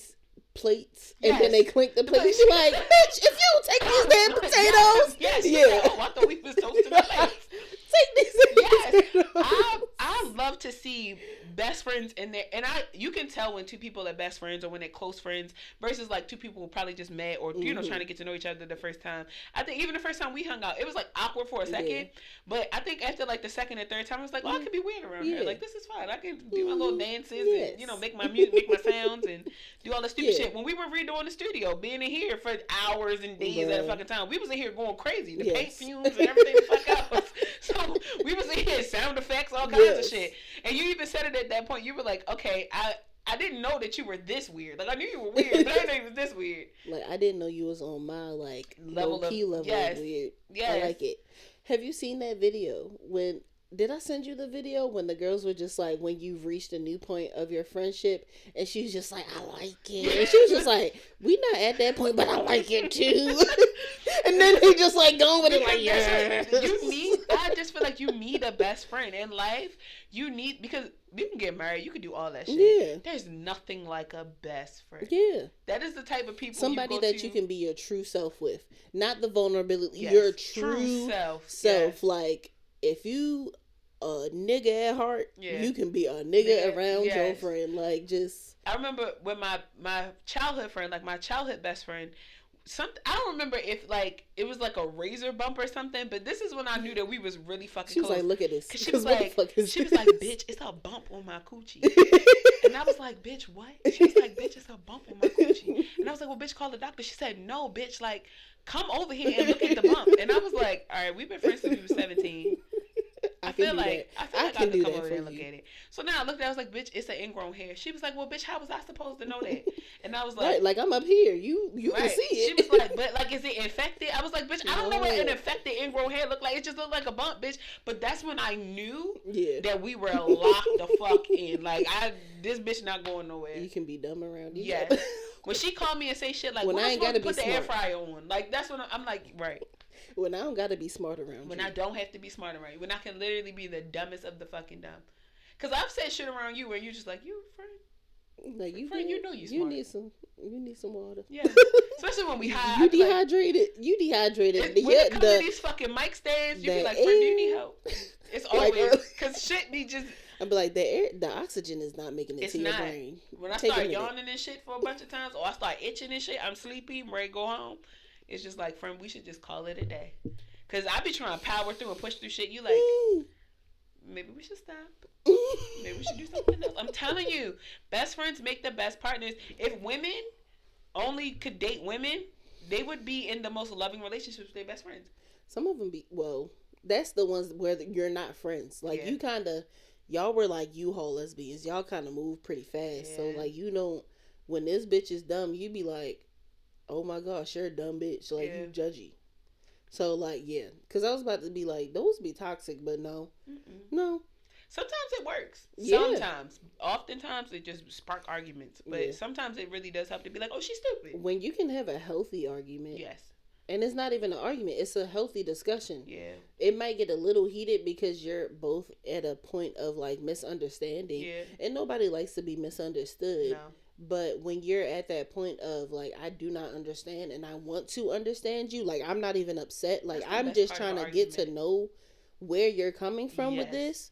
S2: plates and then they clink the plates. You like, bitch, if you don't take these damn potatoes,
S1: I thought we was toasting the plates.
S2: Take these potatoes.
S1: I love to see best friends in there, and you can tell when two people are best friends or when they're close friends versus like two people who are probably just mad or you know trying to get to know each other the first time. I think even the first time we hung out, it was like awkward for a second, but I think after like the second or third time, it was like, oh, I could be weird around here. Like, this is fine. I can do my little dances and you know make my music, make my sounds, and do all the stupid shit. When we were redoing the studio, being in here for hours and days at a fucking time, we was in here going crazy. The paint fumes and everything the fuck out. So we was in here, sound effects, all kinds of shit. And you even said it at that point. You were like, okay, I didn't know that you were this weird. Like, I knew you were weird, but I didn't know you was this weird.
S2: Like, I didn't know you was on my, like, low-key level of weird. Yes. I like it. Have you seen that video when... Did I send you the video when the girls were just like, when you've reached a new point of your friendship, and she was just like, I like it. And she was just like, we not at that point, but I like it too. And then they just like going with it like, yeah.
S1: I just feel like you need a best friend in life. You need, because you can get married, you can do all that shit. Yeah. There's nothing like a best friend. Yeah. That is the type of people
S2: somebody that you can be your true self with. Not the vulnerability. Yes. Your true self. Yes. Like, if you a nigga at heart, you can be a nigga around your friend. Like, just...
S1: I remember when my childhood friend, like my childhood best friend, I don't remember if like it was like a razor bump or something, but this is when I knew that we was really fucking close.
S2: She was like, look at this.
S1: She was like, bitch, it's a bump on my coochie. And I was like, bitch, what? She was like, bitch, it's a bump on my coochie. And I was like, well, bitch, call the doctor. She said, no, bitch, like, come over here and look at the bump. And I was like, all right, we've been friends since we were 17. I feel like I can come over there and look at it. So now I looked at it, I was like, bitch, it's an ingrown hair. She was like, well, bitch, how was I supposed to know that? And I was like,
S2: right, like I'm up here. You can see it.
S1: She was like, but like, is it infected? I was like, bitch, I don't know what an infected ingrown hair look like. It just looked like a bump, bitch. But that's when I knew that we were locked the fuck in. Like, this bitch not going nowhere.
S2: You can be dumb around you.
S1: Yeah. When she called me and say shit like, when I ain't gotta put the air fryer on. Like, that's when I'm like, right.
S2: When I don't gotta be smart around you.
S1: When I don't have to be smart around you. When I can literally be the dumbest of the fucking dumb. Because I've said shit around you where you just like, you friend.
S2: Like, you
S1: friend, you know you smart.
S2: You need some water.
S1: Yeah. Especially when we high.
S2: You dehydrated. When
S1: it comes to these fucking mic stands, you be like, friend, do you need help? It's always, because shit be just...
S2: I'd be like, the oxygen is not making it to your brain.
S1: When I start yawning and shit for a bunch of times, or I start itching and shit, I'm sleepy, I'm ready to go home. It's just like, friend, we should just call it a day. Because I be trying to power through and push through shit. You like, maybe we should stop. Maybe we should do something else. I'm telling you, best friends make the best partners. If women only could date women, they would be in the most loving relationships with their best friends.
S2: Some of them that's the ones where you're not friends. Like, you kind of... Y'all were like U-Haul lesbians. Y'all kind of move pretty fast. Yeah. So, like, you don't... When this bitch is dumb, you be like, oh, my gosh, you're a dumb bitch. Like, you judgy. So, like, yeah. Because I was about to be like, those be toxic, but no. Mm-mm. No.
S1: Sometimes it works. Yeah. Sometimes. Oftentimes, it just spark arguments. But sometimes it really does help to be like, oh, she's stupid.
S2: When you can have a healthy argument.
S1: Yes.
S2: And it's not even an argument. It's a healthy discussion.
S1: Yeah.
S2: It might get a little heated because you're both at a point of, like, misunderstanding. Yeah. And nobody likes to be misunderstood. No. But when you're at that point of, like, I do not understand and I want to understand you, like, I'm not even upset. Like, I'm just trying to get to know where you're coming from with this.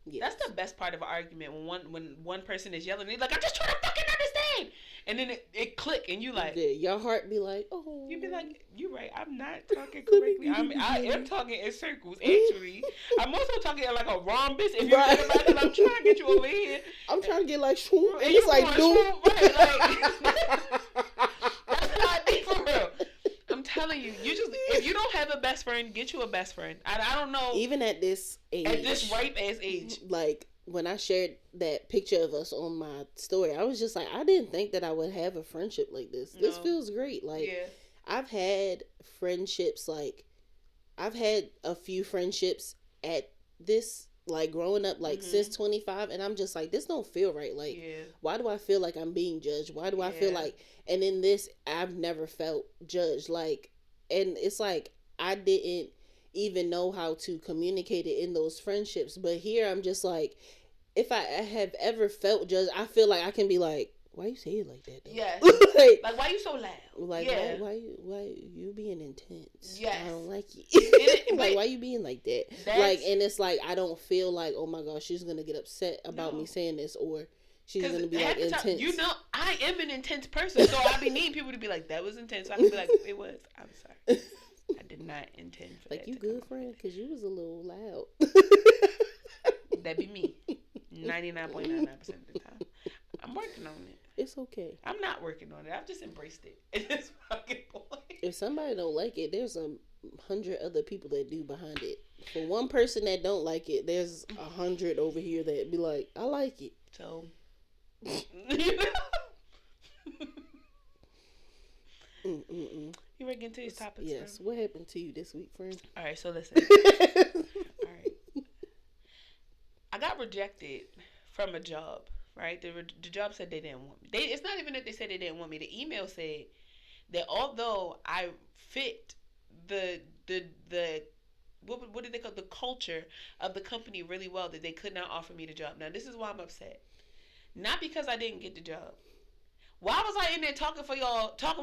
S2: Yes.
S1: That's the best part of an argument, when one person is yelling, they're like, I'm just trying to fucking understand. And then it click, and you like...
S2: Yeah, your heart be like, oh.
S1: You be like, you're right, I'm not talking correctly. I am talking in circles, actually. I'm also talking in like a rhombus. If you think about it, I'm trying to get you over here.
S2: I'm trying to get like swoop, and it's like, dude.
S1: Right, like... That's how I think, for real. I'm telling you, if you don't have a best friend, get you a best friend. I don't know.
S2: Even at this age.
S1: At this ripe ass age.
S2: Like, when I shared that picture of us on my story, I was just like, I didn't think that I would have a friendship like this. No. This feels great. Like, I've had friendships, like, I've had a few friendships at this, like, growing up, like, since 25, and I'm just like, this don't feel right. Like, why do I feel like I'm being judged? Why do I feel like, and in this, I've never felt judged. Like, and it's like, I didn't even know how to communicate it in those friendships. But here, I'm just like, if I have ever felt judged, I feel like I can be like, why you say it like that, though?
S1: Yes. like, why you so loud?
S2: Like, why you being intense? Yes. I don't like it. Like, why you being like that? Like, and it's like, I don't feel like, oh my gosh, she's gonna get upset about me saying this, or she's gonna be like intense.
S1: You know, I am an intense person, so I be needing people to be like, that was intense. So I can be like, it was. I'm sorry. I did not intend for
S2: like, that. Like, you good, friend? Because you was a little loud.
S1: That'd be me. 99.99% of the time. I'm working on it.
S2: It's okay.
S1: I'm not working on it. I've just embraced it at this fucking point.
S2: If somebody don't like it, there's 100 other people that do behind it. For one person that don't like it, there's 100 over here that be like, I like it.
S1: So, You ready to get into these topics?
S2: Yes. Friend? What happened to you this week, friend?
S1: All right, so listen. All right. I got rejected from a job, right? The job said they didn't want me. It's not even that they said they didn't want me. The email said that although I fit the what did they call the culture of the company really well, that they could not offer me the job. Now, this is why I'm upset. Not because I didn't get the job. Why was I in there talking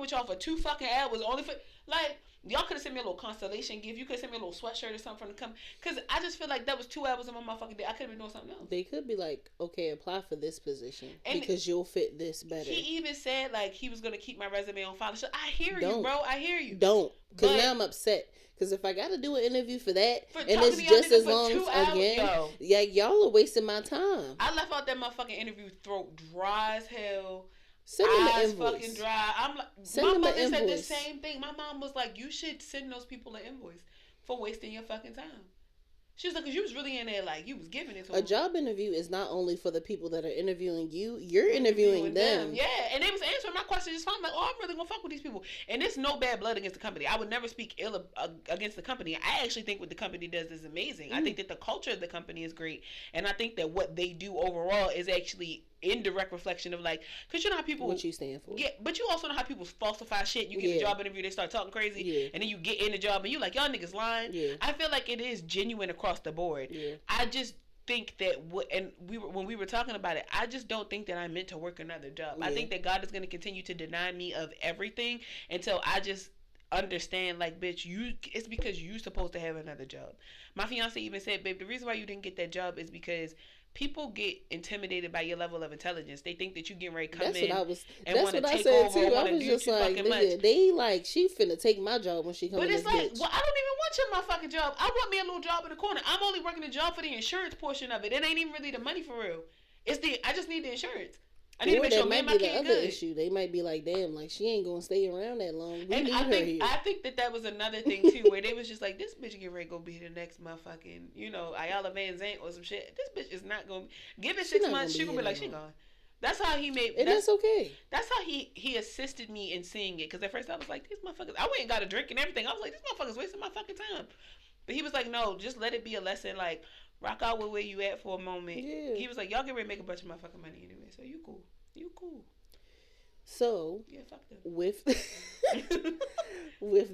S1: with y'all for 2 fucking hours? Only for, like, y'all could have sent me a little constellation gift. You could have sent me a little sweatshirt or something from the company. Because I just feel like that was 2 hours of my motherfucking day. I could have been doing something else.
S2: They could be like, okay, apply for this position because you'll fit this better.
S1: He even said, like, he was going to keep my resume on file. So I hear you, bro. I hear you.
S2: Don't. Because now I'm upset. Because if I got to do an interview for that, and it's just as long as, y'all are wasting my time.
S1: I left out that motherfucking interview throat dry as hell.
S2: Send them an invoice.
S1: Fucking dry. I'm like, my mother said the same thing. My mom was like, you should send those people an invoice for wasting your fucking time. She was like, because you was really in there, like, you was giving it to
S2: them. A job interview is not only for the people that are interviewing you, you're interviewing them.
S1: Yeah, and they was answering my questions just fine. I'm like, oh, I'm really going to fuck with these people. And there's no bad blood against the company. I would never speak ill against the company. I actually think what the company does is amazing. I think that the culture of the company is great. And I think that what they do overall is actually indirect reflection of, like, because you know how people...
S2: What you stand for.
S1: Yeah, but you also know how people falsify shit. You get a job interview, they start talking crazy, and then you get in the job, and you like, y'all niggas lying. Yeah. I feel like it is genuine across the board. Yeah. I just think that when we were talking about it, I just don't think that I'm meant to work another job. Yeah. I think that God is going to continue to deny me of everything until I just understand, like, bitch, it's because you're supposed to have another job. My fiance even said, babe, the reason why you didn't get that job is because people get intimidated by your level of intelligence. They think that you getting ready to come in and want to take over or want to do too fucking much.
S2: They like, she finna take my job when she comes in. But it's like,
S1: well, I don't even want your motherfucking job. I want me a little job in the corner. I'm only working a job for the insurance portion of it. It ain't even really the money for real. I just need the insurance. I need to make sure me and my kid good.
S2: Issue. They might be like, damn, like, she ain't gonna stay around that long. We
S1: and
S2: need her here.
S1: I think that was another thing too, where they was just like, this bitch get ready to go be the next motherfucking, you know, Ayala Van Zandt or some shit. This bitch is not gonna give it 6 months. She gonna be like, she gone. That's how he made.
S2: And that's okay.
S1: That's how he assisted me in seeing it. Because at first I was like, these motherfuckers. I went and got a drink and everything. I was like, these motherfuckers wasting my fucking time. But he was like, no, just let it be a lesson. Like, rock out with where you at for a moment. Yeah. He was like, y'all get ready to make a bunch of motherfucking money anyway, so you cool. You cool.
S2: So,
S1: yeah, fuck them.
S2: with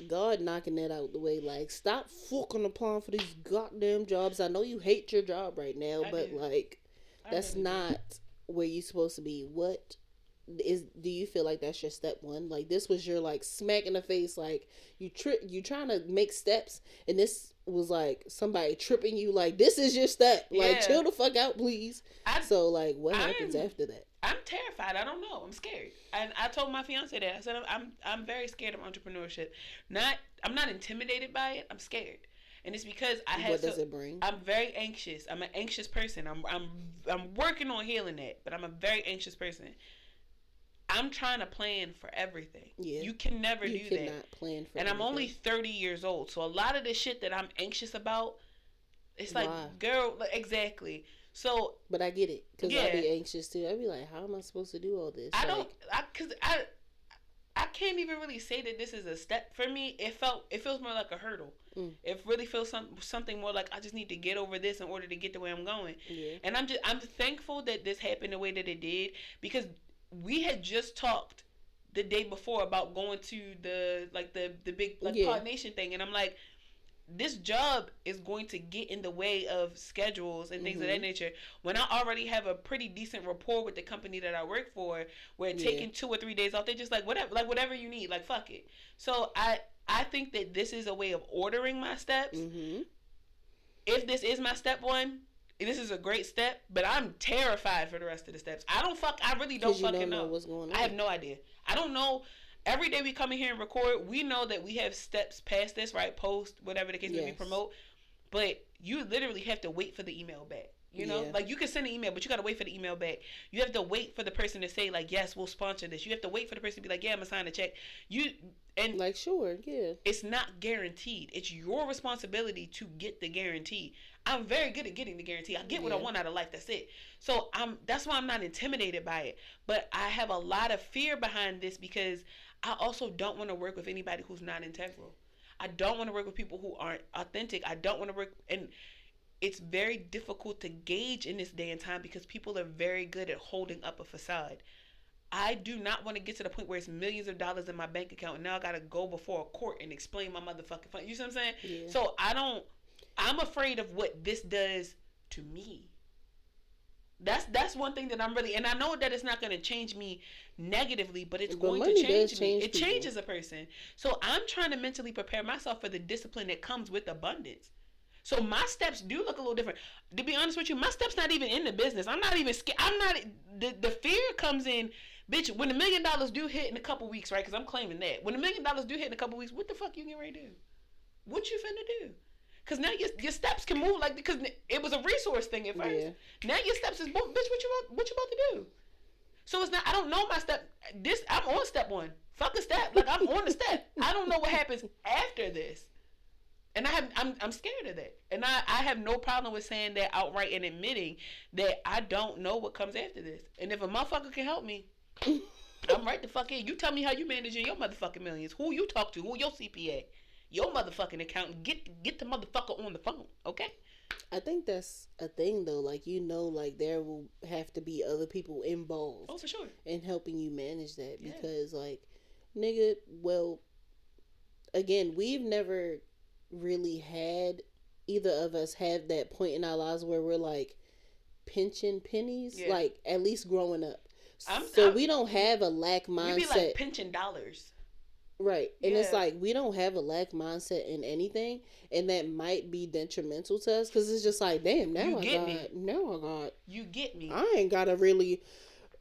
S2: God knocking that out the way, like, stop fucking applying for these goddamn jobs. I know you hate your job right now, but like, that's not where you're supposed to be. Do you feel like that's your step one? Like, this was your, like, smack in the face, like, you trying to make steps, and this was like somebody tripping you, like, this is your step, like, chill the fuck out, please. So, like, what happens after that?
S1: I'm terrified. I don't know. I'm scared. And I told my fiance that. I said, I'm very scared of entrepreneurship. I'm not intimidated by it. I'm scared. And it's because
S2: what does it bring?
S1: I'm very anxious. I'm an anxious person. I'm working on healing that, but I'm a very anxious person. I'm trying to plan for everything. Yeah. You can never do that. You cannot plan for And I'm only 30 years old. So a lot of the shit that I'm anxious about, it's like, girl, like, exactly. So,
S2: but I get it. Because I'd be anxious too. I'd be like, how am I supposed to do all this?
S1: I can't even really say that this is a step for me. It feels more like a hurdle. It really feels something more like I just need to get over this in order to get to where I'm going. Yeah. And I'm thankful that this happened the way that it did, because we had just talked the day before about going to the big Pod Nation thing, and I'm like, this job is going to get in the way of schedules and things of that nature when I already have a pretty decent rapport with the company that I work for, where taking 2 or 3 days off, they're just like, whatever you need, like, fuck it. So I think that this is a way of ordering my steps. If this is my step one, this is a great step, but I'm terrified for the rest of the steps. I really don't fucking know what's going on. I have no idea. I don't know. Every day we come in here and record, we know that we have steps past this, right? Post, whatever the case may be, promote. But you literally have to wait for the email back. You know? Like, you can send an email, but you got to wait for the email back. You have to wait for the person to say, like, yes, we'll sponsor this. You have to wait for the person to be like, yeah, I'm going to sign a check.
S2: Like, sure, yeah.
S1: It's not guaranteed. It's your responsibility to get the guarantee. I'm very good at getting the guarantee. I get what I want out of life. That's it. So that's why I'm not intimidated by it. But I have a lot of fear behind this, because I also don't want to work with anybody who's not integral. I don't want to work with people who aren't authentic. I don't want to work, and it's very difficult to gauge in this day and time because people are very good at holding up a facade. I do not want to get to the point where it's millions of dollars in my bank account and now I got to go before a court and explain my motherfucking fund. You see what I'm saying? Yeah. So I'm afraid of what this does to me. That's one thing that I'm really, and I know that it's not going to change me negatively, but it's going to change me. It changes a person. So I'm trying to mentally prepare myself for the discipline that comes with abundance. So my steps do look a little different. To be honest with you, my steps not even in the business. I'm not even scared. The fear comes in, bitch, when $1 million do hit in a couple weeks, right? Because I'm claiming that. When $1 million do hit in a couple weeks, what the fuck you getting ready to do? What you finna do? Because now your steps can move, like, because it was a resource thing at first. Yeah. Now your steps is, bitch, what you about to do? So it's not, I don't know my step. I'm on step one. Fuck a step. Like, I'm on the step. I don't know what happens after this. And I'm scared of that. And I have no problem with saying that outright and admitting that I don't know what comes after this. And if a motherfucker can help me, I'm right the fuck in. You tell me how you managing your motherfucking millions. Who you talk to? Who your CPA? Your motherfucking accountant. Get the motherfucker on the phone, okay?
S2: I think that's a thing though. Like, like there will have to be other people involved.
S1: Oh, for sure.
S2: In helping you manage that because like, nigga, well, again, we've never really had either of us have that point in our lives where we're like pinching pennies, like at least growing up. We don't have a lack mindset.
S1: We be like pinching dollars.
S2: Right. And it's like, we don't have a lack mindset in anything. And that might be detrimental to us. Because it's just like, damn, now I got.
S1: You get me.
S2: I ain't got to really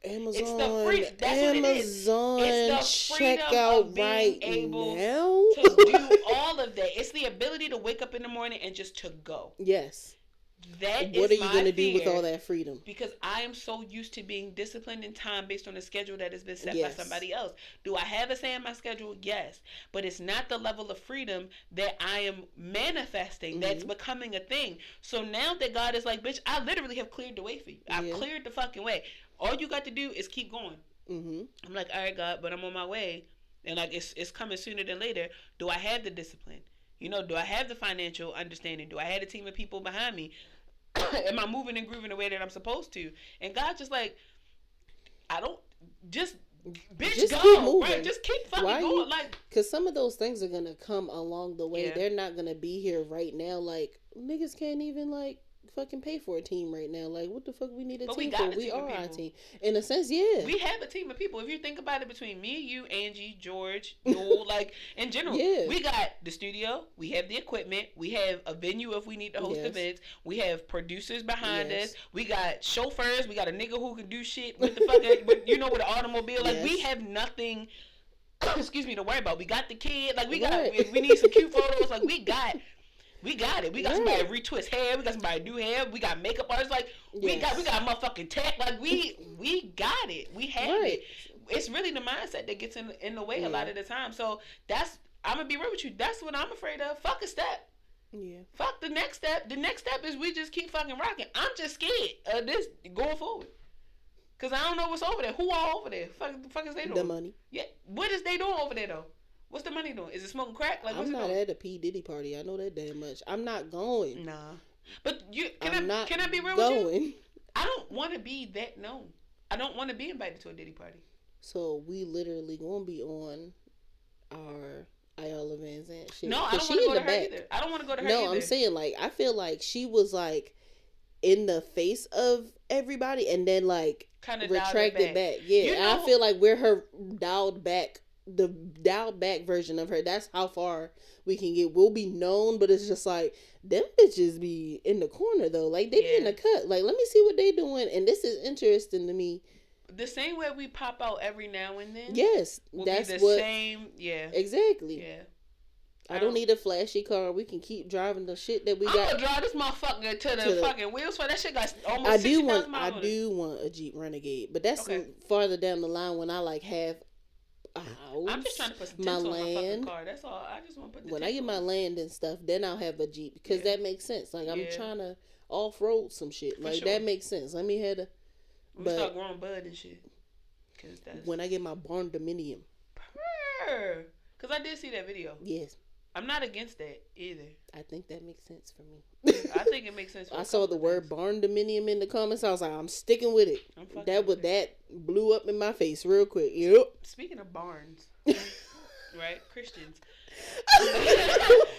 S2: Amazon.
S1: It's the freedom. That's what it is. It's the freedom of being able to do all of that. It's the ability to wake up in the morning and just to go.
S2: Yes.
S1: What are you going
S2: to do with all that freedom?
S1: Because I am so used to being disciplined in time based on a schedule that has been set by somebody else. Do I have a say in my schedule? Yes. But it's not the level of freedom that I am manifesting that's becoming a thing. So now that God is like, bitch, I literally have cleared the way for you. I've cleared the fucking way. All you got to do is keep going. I'm like, all right, God, but I'm on my way. And like, it's coming sooner than later. Do I have the discipline? You know, do I have the financial understanding? Do I have a team of people behind me? Am I moving and grooving the way that I'm supposed to? And God's just like, I don't, just go,
S2: keep moving.
S1: Right? Just keep fucking going.
S2: Because some of those things are going to come along the way. Yeah. They're not going to be here right now. Like, niggas can't even, like, fucking pay for a team right now. Like, what the fuck we need a team for? We are our team. In a sense, yeah.
S1: We have a team of people. If you think about it, between me, you, Angie, George, Noel, like, in general, we got the studio, we have the equipment, we have a venue if we need to host events, we have producers behind us, we got chauffeurs, we got a nigga who can do shit with the fucking, with the automobile. Like, we have nothing, to worry about. We got the kid, like, we need some cute photos, like, we got it. We got somebody to retwist hair. We got somebody to do hair. We got makeup artists. Like, we got motherfucking tech. Like, we got it. We have it. It's really the mindset that gets in the way a lot of the time. So I'm gonna be real with you. That's what I'm afraid of. Fuck a step. Yeah. Fuck the next step. The next step is we just keep fucking rocking. I'm just scared of this going forward. Cause I don't know what's over there. Who all over there? Fuck is they doing?
S2: The money.
S1: Yeah. What is they doing over there though? What's the money doing? Is it smoking crack? Like,
S2: I'm not at a P. Diddy party. I know that damn much. I'm not going.
S1: Nah. But can I be real with you? I don't want to be that known. I don't want to be invited to a Diddy party.
S2: So we literally gonna be on our Iola Van Zant shit.
S1: No, I don't want to go to her either. I don't want to go to her either.
S2: No, I'm saying, like, I feel like she was like in the face of everybody and then like kind of retracted back. Yeah, and I feel like we're her dialed back. The dialed back version of her. That's how far we can get. We'll be known, but it's just like, them bitches be in the corner though. Like, they be in the cut. Like, let me see what they doing. And this is interesting to me.
S1: The same way we pop out every now and then.
S2: Yes,
S1: that's the same. Yeah,
S2: exactly. Yeah. I don't need a flashy car. We can keep driving the shit that we got.
S1: I'm gonna drive this motherfucker to the fucking wheels for that shit. Got almost 60,000 miles.
S2: I do want a Jeep Renegade, but that's farther down the line when I like have.
S1: I'm just trying to put some tents on my fucking car. That's all. I just want to put the
S2: when I get my land and stuff, then I'll have a Jeep because that makes sense. Like, I'm trying to off-road some shit. Like, that makes sense. Let me head
S1: we start growing bud and shit.
S2: When I get my barn dominium.
S1: Because I did see that video.
S2: Yes.
S1: I'm not against that either.
S2: I think that makes sense for me.
S1: I think it makes sense.
S2: I saw the word barn dominium in the comments. I was like, I'm sticking with it. That blew up in my face real quick. Yep.
S1: Speaking of barns, right? Christians. Because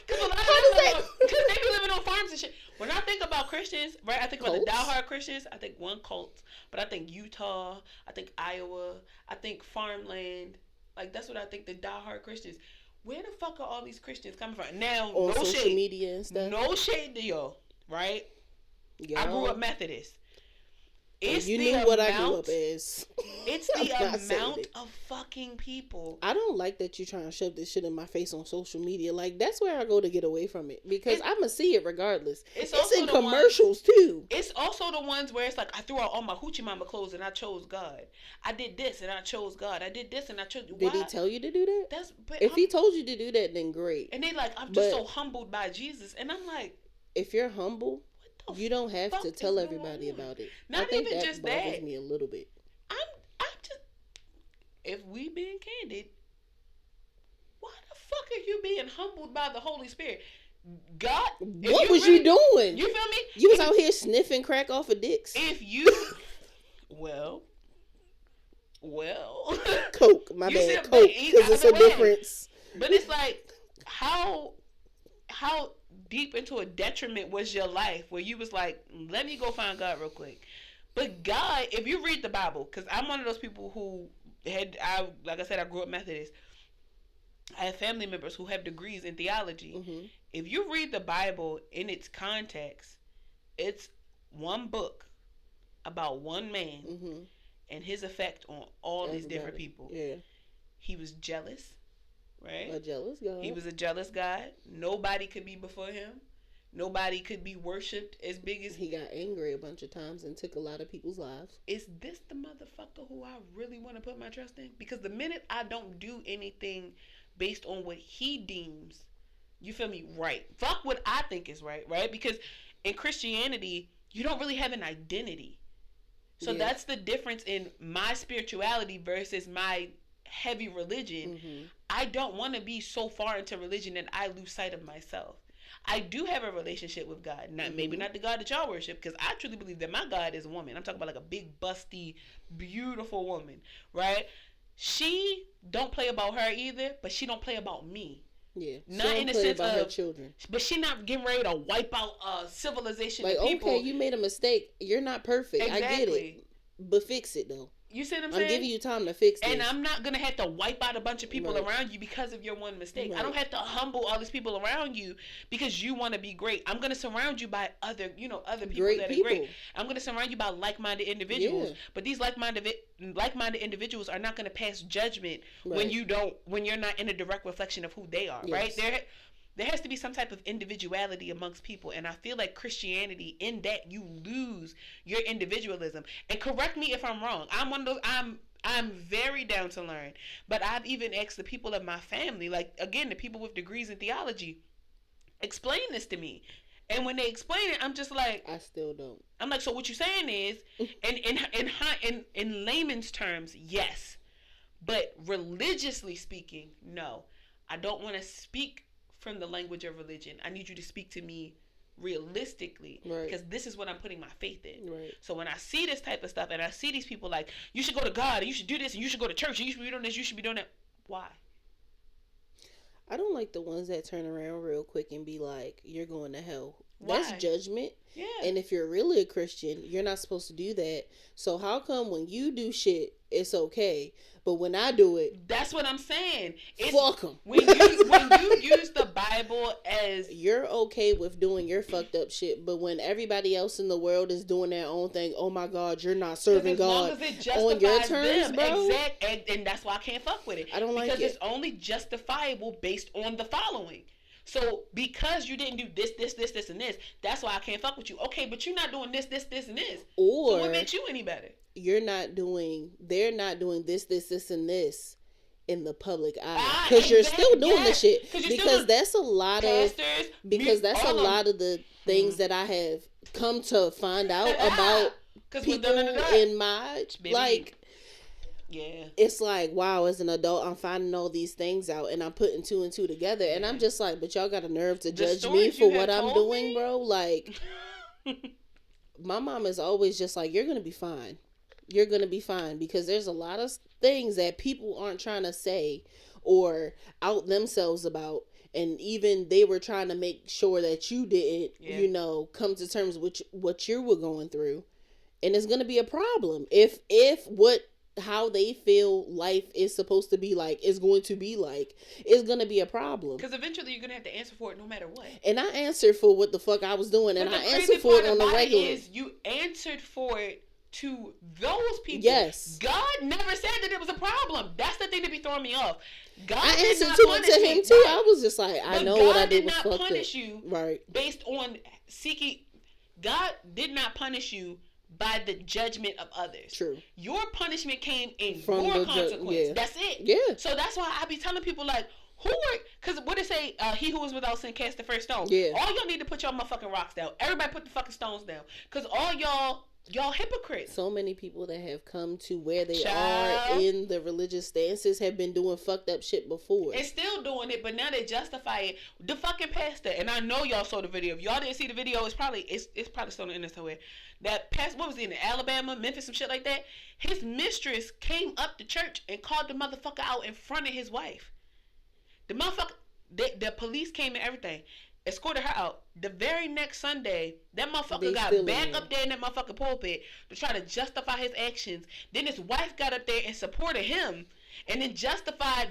S1: they be living on farms and shit. When I think about Christians, right? I think about the diehard Christians. I think one cult, but I think Utah. I think Iowa. I think farmland. Like, that's what I think. The diehard Christians. Where the fuck are all these Christians coming from? Now,
S2: on social shade, media and stuff.
S1: No shade to y'all, right? Yeah. I grew up Methodist.
S2: You knew what I grew up as.
S1: It's the amount of fucking people.
S2: I don't like that you're trying to shove this shit in my face on social media. Like, that's where I go to get away from it. Because I'm going to see it regardless. It's in commercials, too.
S1: It's also the ones where it's like, I threw out all my hoochie mama clothes and I chose God. I did this and I chose God. I did this and I chose...
S2: Did he tell you to do that? If he told you to do that, then great.
S1: And they like, I'm just so humbled by Jesus. And I'm like...
S2: If you're humble... You don't have to tell everybody about it.
S1: Not even just that.
S2: Bothers me a little bit.
S1: I'm just, if we being candid, why the fuck are you being humbled by the Holy Spirit? God,
S2: what was you doing?
S1: You feel me?
S2: You was out here sniffing crack off of dicks.
S1: If you, well,
S2: Coke, my bad, Coke, because it's a difference.
S1: But it's like, how deep into a detriment was your life where you was like, let me go find God real quick. But God, if you read the Bible, because I'm one of those people who like I said, I grew up Methodist. I have family members who have degrees in theology. Mm-hmm. If you read the Bible in its context, it's one book about one man mm-hmm. and his effect on all these different people.
S2: Yeah.
S1: He was jealous. Right?
S2: A jealous God.
S1: He was a jealous God. Nobody could be before him. Nobody could be worshipped as big as...
S2: He got angry a bunch of times and took a lot of people's lives.
S1: Is this the motherfucker who I really want to put my trust in? Because the minute I don't do anything based on what he deems, you feel me, right? Fuck what I think is right? Because in Christianity, you don't really have an identity. So that's the difference in my spirituality versus my heavy religion. Mm-hmm. I don't want to be so far into religion that I lose sight of myself. I do have a relationship with God. Maybe not the God that y'all worship, because I truly believe that my God is a woman. I'm talking about like a big, busty, beautiful woman, right? She don't play about her either, but she don't play about me.
S2: Yeah,
S1: not in the sense of
S2: her children,
S1: but she not getting ready to wipe out civilization.
S2: Like,
S1: of people.
S2: Okay, you made a mistake. You're not perfect. Exactly. I get it, but fix it though.
S1: You see what I'm saying?
S2: I'm giving you time to fix this.
S1: And I'm not going to have to wipe out a bunch of people around you because of your one mistake. Right. I don't have to humble all these people around you because you want to be great. I'm going to surround you by other people that are great. I'm going to surround you by like-minded individuals. Yeah. But these like-minded individuals are not going to pass judgment when you're not in a direct reflection of who they are, right? There has to be some type of individuality amongst people, and I feel like Christianity, in that you lose your individualism. And correct me if I'm wrong. I'm one of those. I'm very down to learn, but I've even asked the people of my family, like again, the people with degrees in theology, explain this to me. And when they explain it, I'm just like,
S2: I still don't.
S1: I'm like, so what you're saying is, in layman's terms, yes, but religiously speaking, no. I don't want to speak from the language of religion. I need you to speak to me realistically, because this is what I'm putting my faith in.
S2: Right.
S1: So when I see this type of stuff and I see these people like, you should go to God and you should do this and you should go to church and you should be doing this, you should be doing that. Why?
S2: I don't like the ones that turn around real quick and be like, you're going to hell.
S1: Why?
S2: That's judgment.
S1: Yeah.
S2: And if you're really a Christian, you're not supposed to do that. So how come when you do shit, it's okay, but when I do it,
S1: that's what I'm saying.
S2: Fuck them.
S1: When you use the Bible as,
S2: you're okay with doing your fucked up shit, but when everybody else in the world is doing their own thing, oh my God, you're not serving God on your terms,
S1: them,
S2: bro.
S1: And that's why I can't fuck with it.
S2: I don't like it
S1: because it's only justifiable based on the following. So because you didn't do this, and this, that's why I can't fuck with you. Okay, but you're not doing this, and this.
S2: Or
S1: so what makes you any better?
S2: They're not doing this, and this in the public eye. Because you're still doing the shit. Because that's a lot of the things that I have come to find out about people in my like.
S1: Yeah.
S2: It's like, wow, as an adult, I'm finding all these things out and I'm putting two and two together. And I'm just like, but y'all got a nerve to judge me for what I'm doing, bro? Like, my mom is always just like, you're going to be fine. You're going to be fine. Because there's a lot of things that people aren't trying to say or out themselves about. And even they were trying to make sure that you didn't, come to terms with what you were going through. And it's going to be a problem. If how they feel life is supposed to be like is going to be like, it's going to be a problem.
S1: Because eventually you're going to have to answer for it no matter what.
S2: And I answered for what the fuck I was doing, and I answered for it on the regular.
S1: You answered for it to those people.
S2: Yes.
S1: God never said that it was a problem. That's the thing that be throwing me off. God
S2: I
S1: did
S2: answered
S1: not
S2: to
S1: punish
S2: it to
S1: me.
S2: him too. I was just like, I
S1: but
S2: know
S1: God
S2: what I did
S1: did
S2: was
S1: not
S2: fucked
S1: punish
S2: up.
S1: you
S2: Right.
S1: based on seeking. God did not punish you by the judgment of others.
S2: True.
S1: Your punishment came in
S2: From
S1: your
S2: the
S1: consequence.
S2: yeah.
S1: That's it.
S2: Yeah.
S1: So that's why I be telling people like, who are, because what it say, he who is without sin cast the first stone.
S2: Yeah.
S1: All y'all need to put y'all motherfucking rocks down. Everybody put the fucking stones down. Because all y'all hypocrites.
S2: So many people that have come to where they are in the religious stances have been doing fucked up shit before.
S1: And still doing it, but now they justify it. The fucking pastor, and I know y'all saw the video. If y'all didn't see the video, it's probably still on the internet somewhere. That pastor, what was he in Alabama, Memphis, some shit like that? His mistress came up to church and called the motherfucker out in front of his wife. The motherfucker, the police came and everything. Escorted her out. The very next Sunday, that motherfucker got back up there in that motherfucking pulpit to try to justify his actions. Then his wife got up there and supported him, and then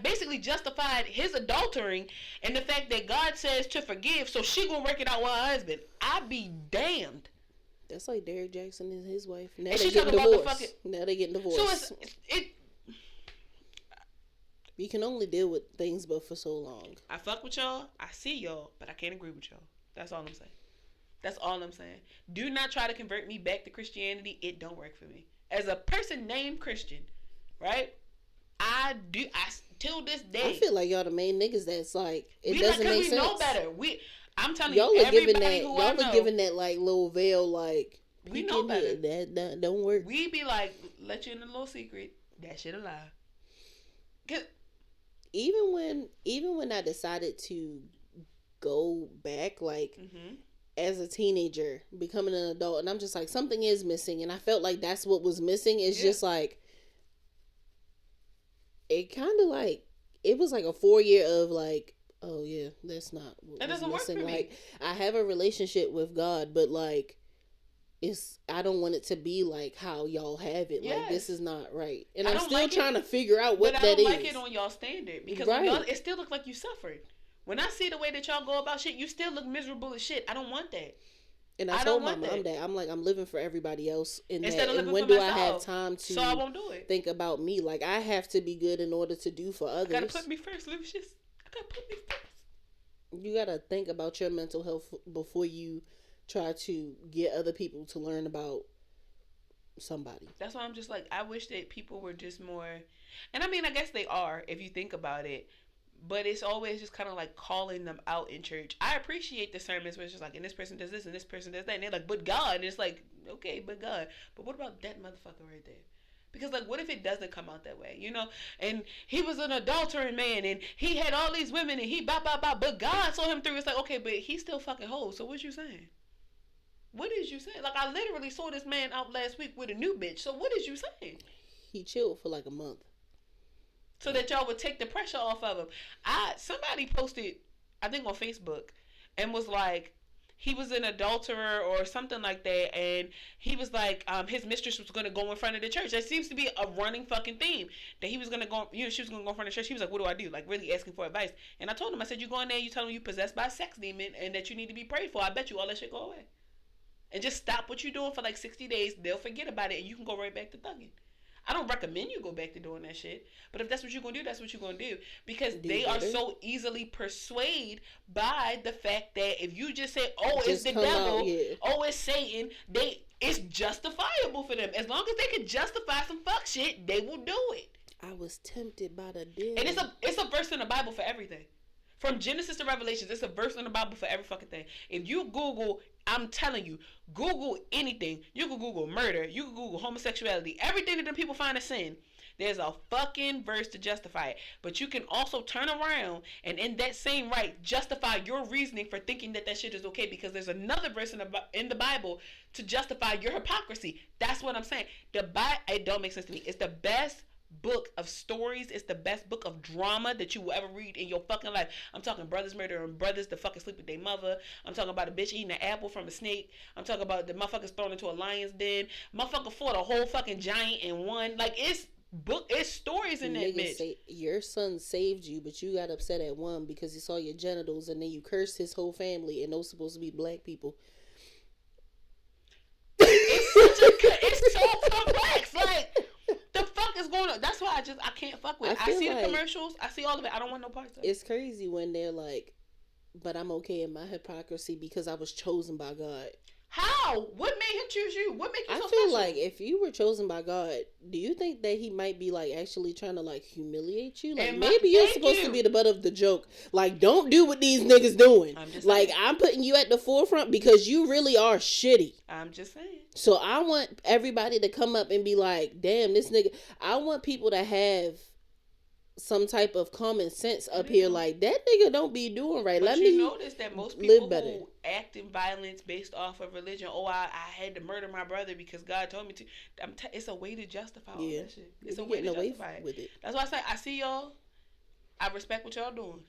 S1: basically justified his adultering and the fact that God says to forgive, so she gonna work it out with her husband. I be damned.
S2: That's like Derrick Jackson and his wife. Now
S1: and
S2: they getting divorced. Now they getting divorced.
S1: So
S2: you can only deal with things but for so long.
S1: I fuck with y'all. I see y'all, but I can't agree with y'all. That's all I'm saying. That's all I'm saying. Do not try to convert me back to Christianity. It don't work for me. As a person named Christian, right? Till this day.
S2: I feel like y'all the main niggas that's like, it doesn't make sense.
S1: We know better. I'm telling
S2: y'all
S1: you,
S2: are giving
S1: everybody
S2: that,
S1: who
S2: y'all
S1: I know,
S2: are giving that like little veil, like,
S1: we know better.
S2: That don't work.
S1: We be like, let you in a little secret. That shit a lie.
S2: Even when I decided to go back, like, as a teenager, becoming an adult, and I'm just like, something is missing, and I felt like that's what was missing. It's just like, it kind of like, it was like a 4-year of like, oh yeah, that's not what
S1: it doesn't
S2: missing.
S1: work for
S2: Like,
S1: me.
S2: I have a relationship with God, but like, I don't want it to be like how y'all have it. Yes. Like, this is not right. And I'm still trying to figure out what that is.
S1: But I don't like it on y'all standard. Because it still look like you suffered. When I see the way that y'all go about shit, you still look miserable as shit. I don't want that.
S2: And I told my mom that. I'm like, I'm living for everybody else.
S1: Instead of living
S2: when
S1: for
S2: do
S1: myself.
S2: I have time to
S1: so I won't do it.
S2: Think about me? Like, I have to be good in order to do for others.
S1: I gotta put me first, Lucius. I gotta put me first.
S2: You gotta think about your mental health before you try to get other people to learn about somebody.
S1: That's why I'm just like, I wish that people were just more, and I mean, I guess they are if you think about it, but it's always just kind of like calling them out in church. I appreciate the sermons where it's just like, and this person does this and this person does that, and they're like, but God, and it's like, okay, but God, but what about that motherfucker right there? Because, like, what if it doesn't come out that way, you know? And he was an adultering man, and he had all these women, and he but God saw him through. It's like, okay, but he's still fucking whole, so what you saying? What is you saying? Like, I literally saw this man out last week with a new bitch. So what is you saying?
S2: He chilled for like a month.
S1: So that y'all would take the pressure off of him. Somebody posted, I think on Facebook, and was like, he was an adulterer or something like that, and he was like, his mistress was going to go in front of the church. That seems to be a running fucking theme. That he was going to go, she was going to go in front of the church. He was like, what do I do? Like, really asking for advice. And I told him, I said, you go in there, you tell him you possessed by a sex demon and that you need to be prayed for. I bet you all that shit go away. And just stop what you're doing for like 60 days. They'll forget about it and you can go right back to thugging. I don't recommend you go back to doing that shit. But if that's what you're going to do, that's what you're going to do. Because they are so easily persuaded by the fact that if you just say, oh, it's the devil, oh, it's Satan, it's justifiable for them. As long as they can justify some fuck shit, they will do it.
S2: I was tempted by the devil.
S1: And it's a verse in the Bible for everything. From Genesis to Revelations, it's a verse in the Bible for every fucking thing. If you Google, I'm telling you, Google anything. You can Google murder. You can Google homosexuality. Everything that the people find a sin. There's a fucking verse to justify it. But you can also turn around and in that same right, justify your reasoning for thinking that shit is okay because there's another verse in the Bible to justify your hypocrisy. That's what I'm saying. It don't make sense to me. It's the best book of stories. It's the best book of drama that you will ever read in your fucking life. I'm talking brothers murdering brothers to fucking sleep with their mother. I'm talking about a bitch eating an apple from a snake. I'm talking about the motherfuckers thrown into a lion's den. Motherfucker fought a whole fucking giant and won. Like, it's stories in that bitch.
S2: Say, your son saved you, but you got upset at one because he saw your genitals and then you cursed his whole family and those supposed to be black people.
S1: It's it's so complex. Like, the fuck is going on? That's why I can't fuck with it. I see the commercials. I see all of it. I don't want no parts of it.
S2: It's crazy when they're like, but I'm okay in my hypocrisy because I was chosen by God.
S1: How? What made him choose you? What made you so
S2: special? I feel
S1: special?
S2: like if you were chosen by God, do you think that he might be like actually trying to like humiliate you? Like maybe you're supposed to be the butt of the joke. Like, don't do what these niggas doing. Like, I'm putting you at the forefront because you really are shitty.
S1: I'm just saying.
S2: So I want everybody to come up and be like, damn, this nigga. I want people to have some type of common sense up here, like that nigga don't be doing right.
S1: But you notice that most people who act in violence based off of religion, I had to murder my brother because God told me to. It's a way to justify all that shit. It's a way to justify it. With it. That's why I say I see y'all. I respect what y'all doing,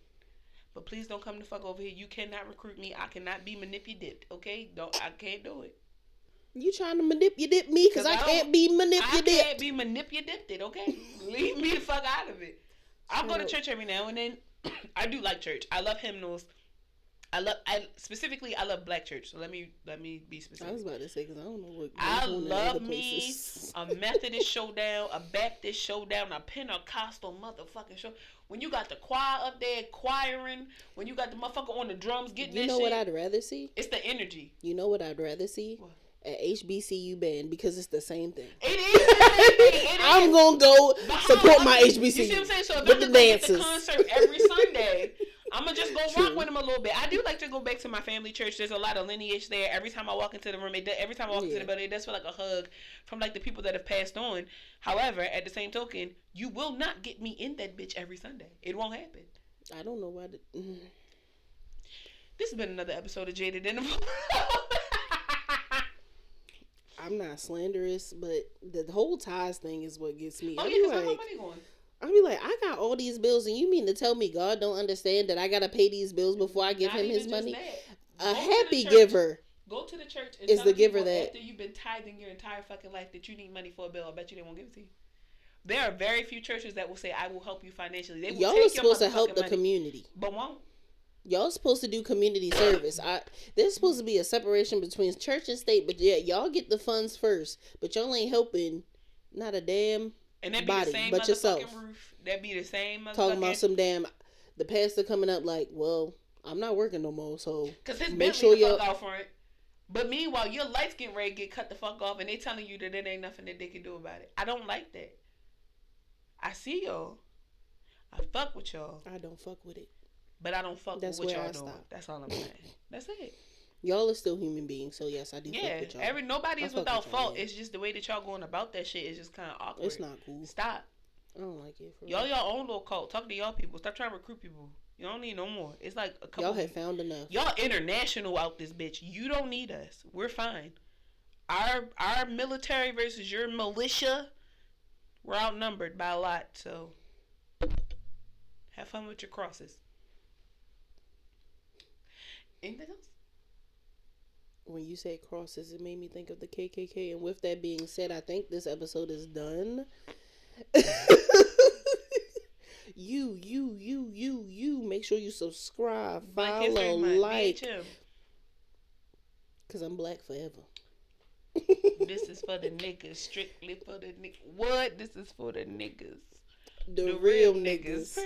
S1: but please don't come the fuck over here. You cannot recruit me. I cannot be manipulated. Okay, I can't do it.
S2: You trying to manipulate me because I can't be manipulated.
S1: I can't be manipulated. Okay, leave me the fuck out of it. I'll go to church every now and then. I do like church. I love hymnals. I love black church. So let me be specific.
S2: I was about to say because I don't know what.
S1: I love me a Methodist showdown, a Baptist showdown, a Pentecostal motherfucking show. When you got the choir up there choiring, when you got the motherfucker on the drums getting that shit.
S2: You know what I'd rather see?
S1: It's the energy.
S2: You know what I'd rather see? What? At HBCU band because it's the same thing.
S1: It is the same thing.
S2: I'm gonna go support my HBCU.
S1: You see what I'm saying? So if I'm gonna go to the concert every Sunday, I'm gonna just go rock with them a little bit. I do like to go back to my family church. There's a lot of lineage there. Every time I walk into the room, every time I walk into the building, it does feel like a hug from like the people that have passed on. However, at the same token, you will not get me in that bitch every Sunday. It won't happen.
S2: I don't know why.
S1: This has been another episode of Jaded and Evolving.
S2: I'm not slanderous, but the whole ties thing is what gets me.
S1: Oh, yeah, because like, money going.
S2: I be like, I got all these bills, and you mean to tell me God don't understand that I gotta pay these bills before I give him his money? A happy giver.
S1: Go to the church and
S2: is the giver that
S1: after you've been tithing your entire fucking life that you need money for a bill. I bet you they won't give it to you. There are very few churches that will say, "I will help you financially." They will
S2: y'all are supposed to help the community,
S1: but won't.
S2: Y'all supposed to do community service. There's supposed to be a separation between church and state, but yeah, y'all get the funds first, but y'all ain't helping not a damn
S1: and that be
S2: body,
S1: the same
S2: but yourself.
S1: Roof. That be the same.
S2: Talking about some damn the pastor coming up like, well, I'm not working no more, so
S1: make sure you're out for it. But meanwhile, your lights getting ready to get cut the fuck off, and they telling you that it ain't nothing that they can do about it. I don't like that. I see y'all. I fuck with y'all.
S2: I don't fuck with it.
S1: But I don't fuck with what y'all doing. That's all I'm saying. That's it.
S2: Y'all are still human beings, so yes, I do fuck with y'all.
S1: Nobody is without fault. It's just the way that y'all going about that shit is just kind of awkward.
S2: It's not cool.
S1: Stop.
S2: I don't like it.
S1: Y'all your own little cult. Talk to y'all people. Stop trying to recruit people. You don't need no more. It's like a couple.
S2: Y'all have found enough.
S1: Y'all international out this bitch. You don't need us. We're fine. Our military versus your militia, we're outnumbered by a lot. So have fun with your crosses. Anything else?
S2: When you say crosses, it made me think of the KKK. And with that being said, I think this episode is done. You. Make sure you subscribe, follow, like. Because I'm black forever.
S1: This is for the niggas. Strictly for the niggas. What? This is for the niggas.
S2: The real niggas.